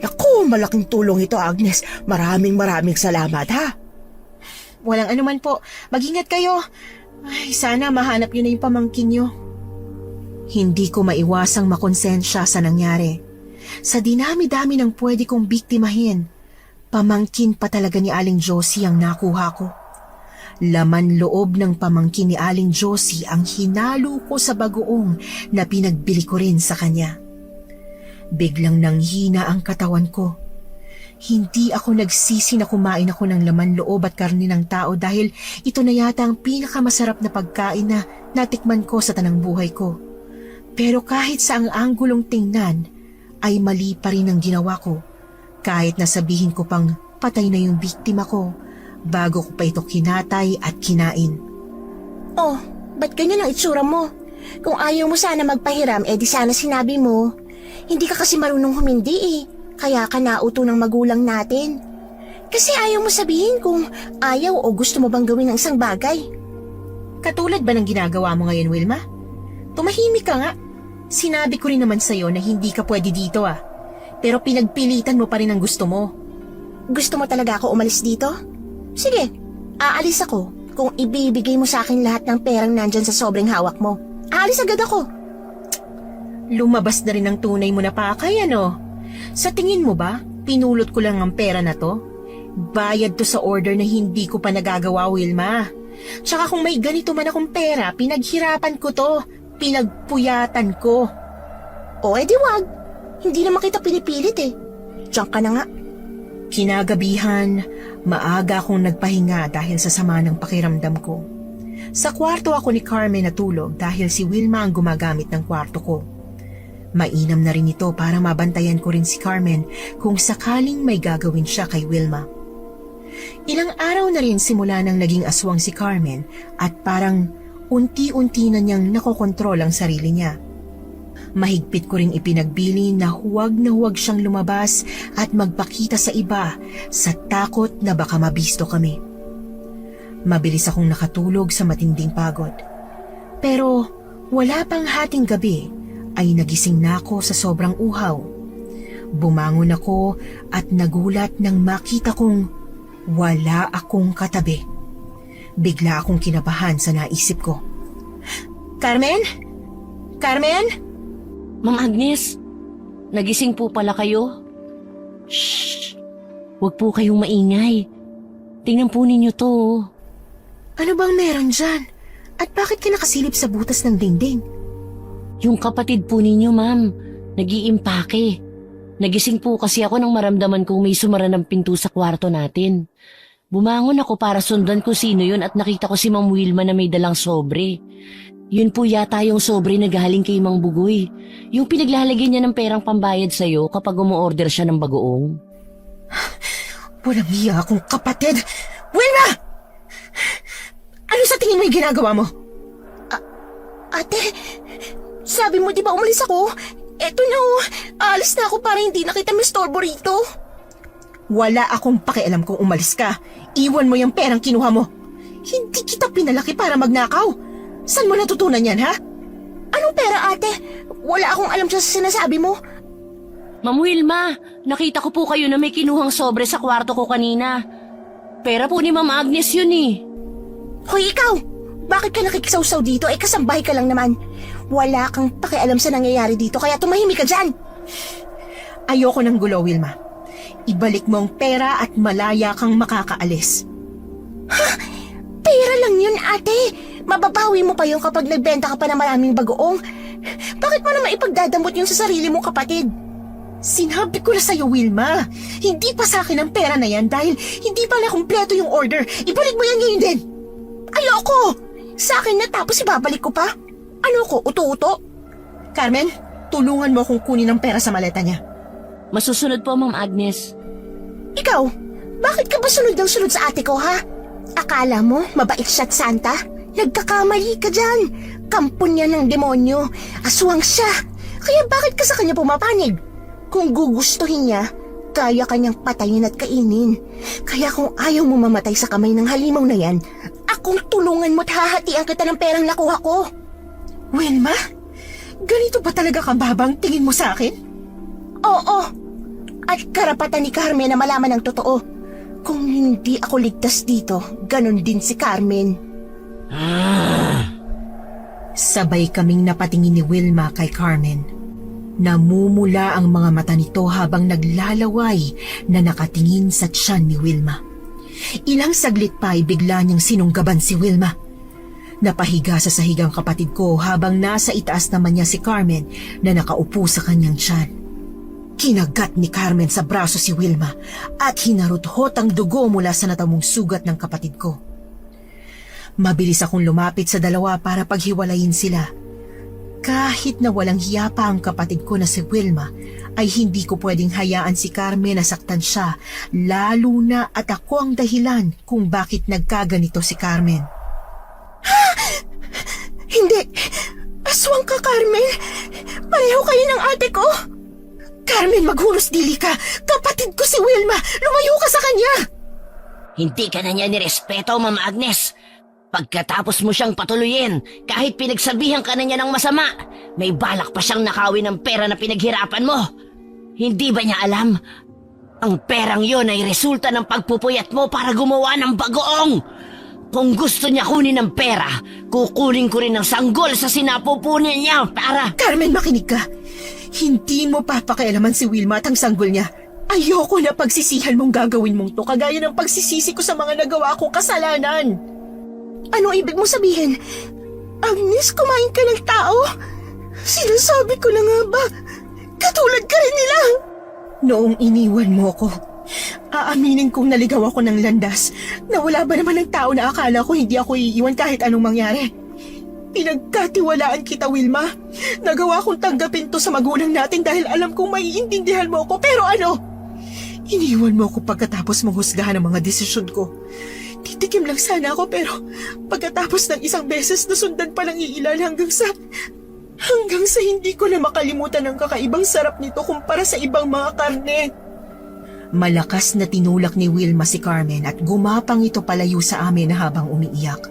Naku, malaking tulong ito Agnes. Maraming salamat ha. Walang anuman po. Mag-ingat kayo. Ay, sana mahanap yun na yung pamangkin nyo. Hindi ko maiwasang makonsensya sa nangyari. Sa dinami-dami ng pwede kong biktimahin, pamangkin pa talaga ni Aling Josie ang nakuha ko. Laman loob ng pamangkin ni Aling Josie ang hinalo ko sa bagoong na pinagbili ko rin sa kanya. Biglang nanghina ang katawan ko. Hindi ako nagsisi na kumain ako ng laman loob at karne ng tao dahil ito na yata ang pinakamasarap na pagkain na natikman ko sa tanang buhay ko. Pero kahit sa ang anggulong tingnan, ay mali pa rin ang ginawa ko. Kahit nasabihin ko pang patay na yung biktima ko, bago ko pa ito kinatay at kinain. Oh, ba't ganyan ang itsura mo? Kung ayaw mo sana magpahiram, di sana sinabi mo. Hindi ka kasi marunong humindi eh. Kaya ka nauto ng magulang natin. Kasi ayaw mo sabihin kung ayaw o gusto mo bang gawin ng isang bagay. Katulad ba ng ginagawa mo ngayon, Wilma? Tumahimik ka nga. Sinabi ko rin naman sa'yo na hindi ka pwede dito ah. Pero pinagpilitan mo pa rin ang gusto mo. Gusto mo talaga ako umalis dito? Sige, aalis ako kung ibibigay mo sa akin lahat ng perang nandyan sa sobrang hawak mo. Aalis agad ako. Lumabas na rin ang tunay mo na pakay, ano? Sa tingin mo ba, pinulot ko lang ang pera na to? Bayad to sa order na hindi ko pa nagagawa, Wilma. Tsaka kung may ganito man akong pera, pinaghirapan ko to. Pinagpuyatan ko. O edi wag. Hindi naman kita pinipilit eh. Diyan ka na nga. Kinagabihan, maaga akong nagpahinga dahil sa sama ng pakiramdam ko. Sa kwarto ako ni Carmen natulog dahil si Wilma ang gumagamit ng kwarto ko. Mainam na rin ito para mabantayan ko rin si Carmen kung sakaling may gagawin siya kay Wilma. Ilang araw na rin simula nang naging aswang si Carmen at parang unti-unti na niyang nakokontrol ang sarili niya. Mahigpit ko ring ipinagbili na huwag siyang lumabas at magpakita sa iba sa takot na baka mabisto kami. Mabilis akong nakatulog sa matinding pagod. Pero wala pang hating gabi ay nagising na ako sa sobrang uhaw. Bumangon ako at nagulat nang makita kong wala akong katabi. Bigla akong kinabahan sa naisip ko. Carmen? Carmen? Ma'am Agnes, nagising po pala kayo? Shh! Huwag po kayong maingay. Tingnan po ninyo to. Ano bang meron dyan? At bakit ka nakasilip sa butas ng dingding? Yung kapatid po ninyo, ma'am, nag-iimpake. Nagising po kasi ako nang maramdaman kong may sumara ng pinto sa kwarto natin. Bumangon ako para sundan ko sino yun at nakita ko si Ma'am Wilma na may dalang sobre. Yun po yata yung sobre na galing kay Mang Bugoy. Yung pinaglalagyan niya ng perang pambayad sa'yo kapag umu-order siya ng bagoong. Walang hiya akong kapatid! Wilma! Ano sa tingin mo yung ginagawa mo? Ate, sabi mo di ba umalis ako? Eto na oh, alis na ako para hindi na kita mistorbo rito. Wala akong pakialam kung umalis ka. Iwan mo yung perang kinuha mo. Hindi kita pinalaki para magnakaw. Saan mo natutunan yan, ha? Anong pera, ate? Wala akong alam sa sinasabi mo. Ma'am Wilma, nakita ko po kayo na may kinuhang sobre sa kwarto ko kanina. Pera po ni Ma'am Agnes yun eh. Hoy, ikaw! Bakit ka nakikisawsaw dito? Kasambahay ka lang naman. Wala kang pakialam sa nangyayari dito, kaya tumahimik ka dyan. Ayoko ng gulo, Wilma. Ibalik mo ang pera at malaya kang makakaalis. Ha? Pera lang yun, ate. Mababawi mo pa yun kapag nagbenta ka pa ng maraming bagoong. Bakit mo naman ipagdadamot yun sa sarili mong kapatid? Sinabi ko na sa'yo, Wilma. Hindi pa sa akin ang pera na yan dahil hindi pa na kumpleto yung order. Ibalik mo yan ngayon din. Ayoko! Sa akin na tapos ibabalik ko pa. Ano ko, uto-uto? Carmen, tulungan mo akong kunin ang pera sa maleta niya. Masusunod po, Ma'am Agnes. Ikaw, bakit ka ba sunod ng sunod sa ate ko, ha? Akala mo, mabait siya't santa? Nagkakamali ka dyan. Kampon niya ng demonyo. Aswang siya. Kaya bakit ka sa kanya pumapanig? Kung gugustuhin niya, kaya kanyang patayin at kainin. Kaya kung ayaw mo mamatay sa kamay ng halimaw na yan, akong tulungan mo't hahatian kita ng perang nakuha ko. Wilma, ganito ba talaga kababang tingin mo sa akin? Oo. At karapatan ni Carmen na malaman ang totoo. Kung hindi ako ligtas dito, ganon din si Carmen. Sabay kaming napatingin ni Wilma kay Carmen. Namumula ang mga mata nito habang naglalaway na nakatingin sa tiyan ni Wilma. Ilang saglit pa ay bigla niyang sinunggaban si Wilma. Napahiga sa sahigang kapatid ko habang nasa itaas naman niya si Carmen na nakaupo sa kanyang tiyan. Kinagat ni Carmen sa braso si Wilma at hinaruthot ang dugo mula sa natamong sugat ng kapatid ko. Mabilis akong lumapit sa dalawa para paghiwalayin sila. Kahit na walang hiya pa ang kapatid ko na si Wilma, ay hindi ko pwedeng hayaan si Carmen na saktan siya, lalo na at ako ang dahilan kung bakit nagkaganito si Carmen. Ha! Hindi! Aswang ka, Carmen! Pareho kayo ng ate ko! Carmen, maghunos dili ka! Kapatid ko si Wilma! Lumayo ka sa kanya! Hindi ka na niya nirespeto, Ma'am Agnes. Pagkatapos mo siyang patuloyin, kahit pinagsabihan ka na niya ng masama, may balak pa siyang nakawin ng pera na pinaghirapan mo. Hindi ba niya alam? Ang perang yon ay resulta ng pagpupuyat mo para gumawa ng bagoong. Kung gusto niya kunin ng pera, kukunin ko rin ng sanggol sa sinapupunan niya para... Carmen, makinig ka. Hindi mo papakialaman si Wilma at ang sanggol niya. Ayoko na pagsisihan mong gagawin mong to kagaya ng pagsisisi ko sa mga nagawa kong kasalanan. Ano ibig mo sabihin? Agnes, kumain ka ng tao? Sinasabi ko na nga ba? Katulad ka rin nila. Noong iniwan mo ko, aaminin kong naligaw ako ng landas na wala ba naman ng tao na akala ko hindi ako iiwan kahit anong mangyari. Pinagkatiwalaan kita, Wilma. Nagawa kong tanggapin to sa magulang natin dahil alam kong maiintindihan mo ako. Pero ano? Iniwan mo ako pagkatapos mong husgahan ang mga desisyon ko. Titikim lang sana ako pero pagkatapos ng isang beses nasundan pa ng iilan hanggang sa hindi ko na makalimutan ang kakaibang sarap nito kumpara sa ibang mga karne. Malakas na tinulak ni Wilma si Carmen at gumapang ito palayo sa amin habang umiiyak.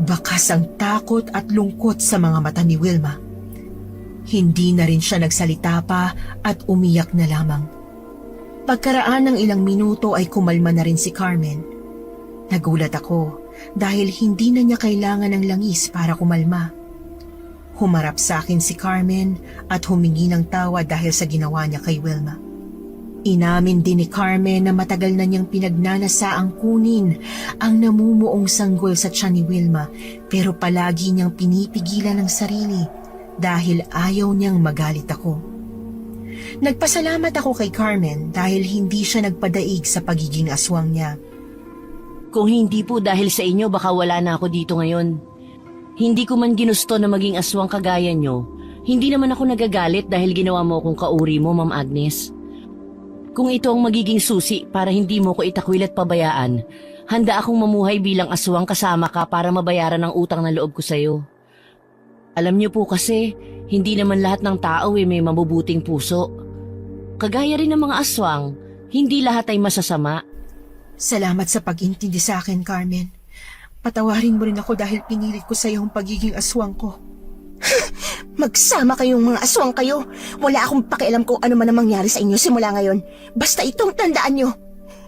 Bakas ang takot at lungkot sa mga mata ni Wilma. Hindi na rin siya nagsalita pa at umiyak na lamang. Pagkaraan ng ilang minuto ay kumalma na rin si Carmen. Nagulat ako dahil hindi na niya kailangan ng langis para kumalma. Humarap sa akin si Carmen at humingi ng tawa dahil sa ginawa niya kay Wilma. Inamin din ni Carmen na matagal na niyang pinagnanasaang kunin ang namumuong sanggol sa tiyan ni Wilma pero palagi niyang pinipigilan ang sarili dahil ayaw niyang magalit ako. Nagpasalamat ako kay Carmen dahil hindi siya nagpadaig sa pagiging aswang niya. Kung hindi po dahil sa inyo, baka wala na ako dito ngayon. Hindi ko man ginusto na maging aswang kagaya nyo. Hindi naman ako nagagalit dahil ginawa mo akong kauri mo, Ma'am Agnes. Kung ito ang magiging susi para hindi mo ko itakwil at pabayaan, handa akong mamuhay bilang aswang kasama ka para mabayaran ang utang na loob ko sa'yo. Alam niyo po kasi, hindi naman lahat ng tao may mabubuting puso. Kagaya rin ng mga aswang, Hindi lahat ay masasama. Salamat sa pag-intindi sa akin, Carmen. Patawarin mo rin ako dahil pinilit ko sa iyo ang pagiging aswang ko. Magsama kayong mga aswang kayo. Wala akong pakialam kung ano man ang mangyari sa inyo simula ngayon. Basta itong tandaan nyo.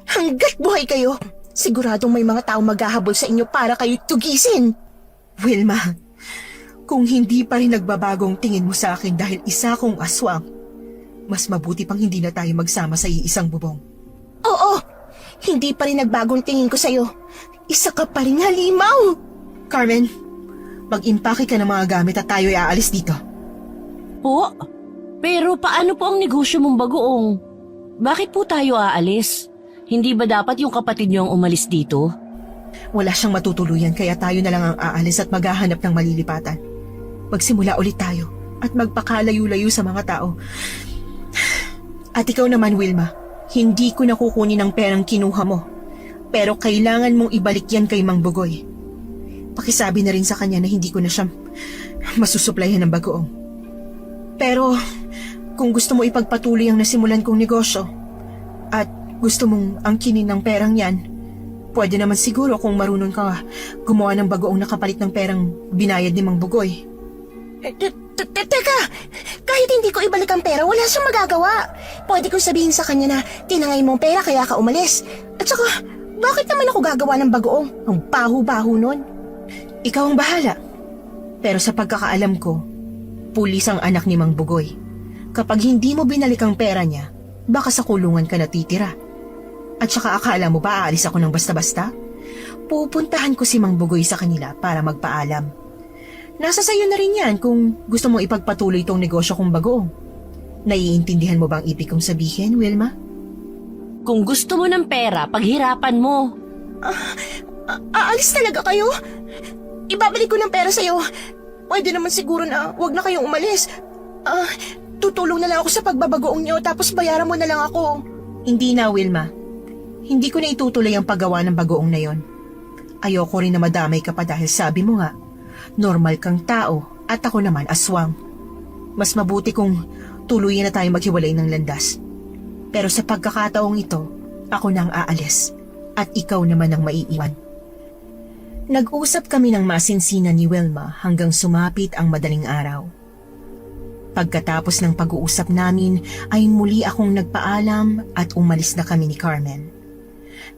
Hanggat buhay kayo, siguradong may mga tao maghahabol sa inyo para kayo tugisin. Wilma, kung hindi pa rin nagbabagong tingin mo sa akin dahil isa kong aswang, mas mabuti pang hindi na tayo magsama sa iisang bubong. Oo, hindi pa rin nagbagong tingin ko sa'yo. Isa ka pa rin halimaw. Carmen, mag-impake ka ng mga gamit at tayo'y aalis dito. Po? Pero paano po ang negosyo mong bagoong? Bakit po tayo aalis? Hindi ba dapat yung kapatid niyo ang umalis dito? Wala siyang matutuluyan kaya tayo na lang ang aalis at maghahanap ng malilipatan. Magsimula ulit tayo at magpakalayo-layo sa mga tao. At ikaw naman, Wilma, hindi ko nakukunin ang perang kinuha mo. Pero kailangan mong ibalik yan kay Mang Bugoy. Pakisabi na rin sa kanya na hindi ko na siya masusuplayan ng bagoong. Pero kung gusto mo ipagpatuloy ang nasimulan kong negosyo at gusto mong angkinin ng perang yan, pwede naman siguro kung marunong ka gumawa ng bagoong nakapalit ng perang binayad ni Mang Bugoy. Teka, kahit hindi ko ibalik ang pera, wala siyang magagawa. Pwede kong sabihin sa kanya na tinangay mong pera kaya ka umalis. At saka, bakit naman ako gagawa ng bagoong? Ang baho-baho nun. Ikaw ang bahala. Pero sa pagkakaalam ko, pulis ang anak ni Mang Bugoy. Kapag hindi mo binalik ang pera niya, baka sa kulungan ka natitira. At saka akala mo ba aalis ako ng basta-basta? Pupuntahan ko si Mang Bugoy sa kanila para magpaalam. Nasa sayo na rin yan kung gusto mong ipagpatuloy itong negosyo kong bagoong. Naiintindihan mo ba ang ibig kong sabihin, Wilma? Kung gusto mo ng pera, paghirapan mo. Aalis talaga kayo? Ibabalik ko ng pera sa'yo. Pwede naman siguro na wag na kayong umalis. Tutulong na lang ako sa pagbabagoong nyo tapos bayaran mo na lang ako. Hindi na, Wilma. Hindi ko na itutuloy ang paggawa ng bagoong na yon. Ayoko rin na madamay ka pa dahil sabi mo nga, normal kang tao at ako naman aswang. Mas mabuti kung tuluyan na tayo maghiwalay ng landas. Pero sa pagkakataong ito, ako nang aalis at ikaw naman ang maiiwan. Nag-usap kami ng masinsinan ni Wilma hanggang sumapit ang madaling araw. Pagkatapos ng pag-uusap namin ay muli akong nagpaalam at umalis na kami ni Carmen.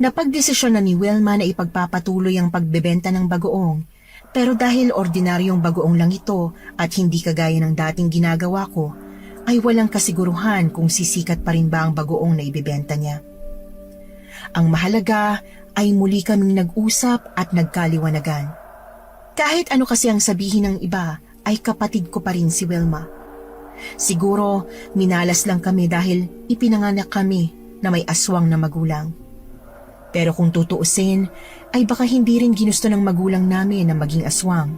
Napagdesisyon na ni Wilma na ipagpapatuloy ang pagbebenta ng bagoong, pero dahil ordinaryong bagoong lang ito at hindi kagaya ng dating ginagawa ko, ay walang kasiguruhan kung sisikat pa rin ba ang bagoong na ibebenta niya. Ang mahalaga ay muli kaming nag-usap at nagkaliwanagan. Kahit ano kasi ang sabihin ng iba, ay kapatid ko pa rin si Wilma. Siguro minalas lang kami dahil ipinanganak kami na may aswang na magulang. Pero kung tutuusin, ay baka hindi rin ginusto ng magulang namin na maging aswang.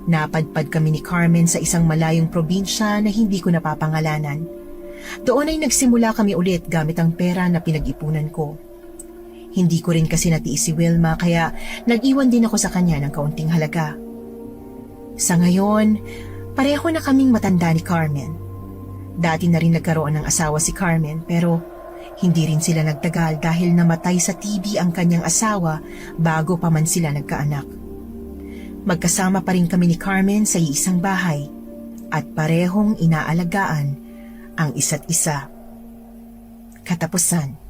Napadpad kami ni Carmen sa isang malayong probinsya na hindi ko napapangalanan. Doon ay nagsimula kami ulit gamit ang pera na pinag-ipunan ko. Hindi ko rin kasi natiis si Wilma kaya nag-iwan din ako sa kanya ng kaunting halaga. Sa ngayon, pareho na kaming matanda ni Carmen. Dati na rin nagkaroon ng asawa si Carmen pero hindi rin sila nagtagal dahil namatay sa TB ang kanyang asawa bago pa man sila nagkaanak. Magkasama pa rin kami ni Carmen sa iisang bahay at parehong inaalagaan ang isa't isa. Katapusan.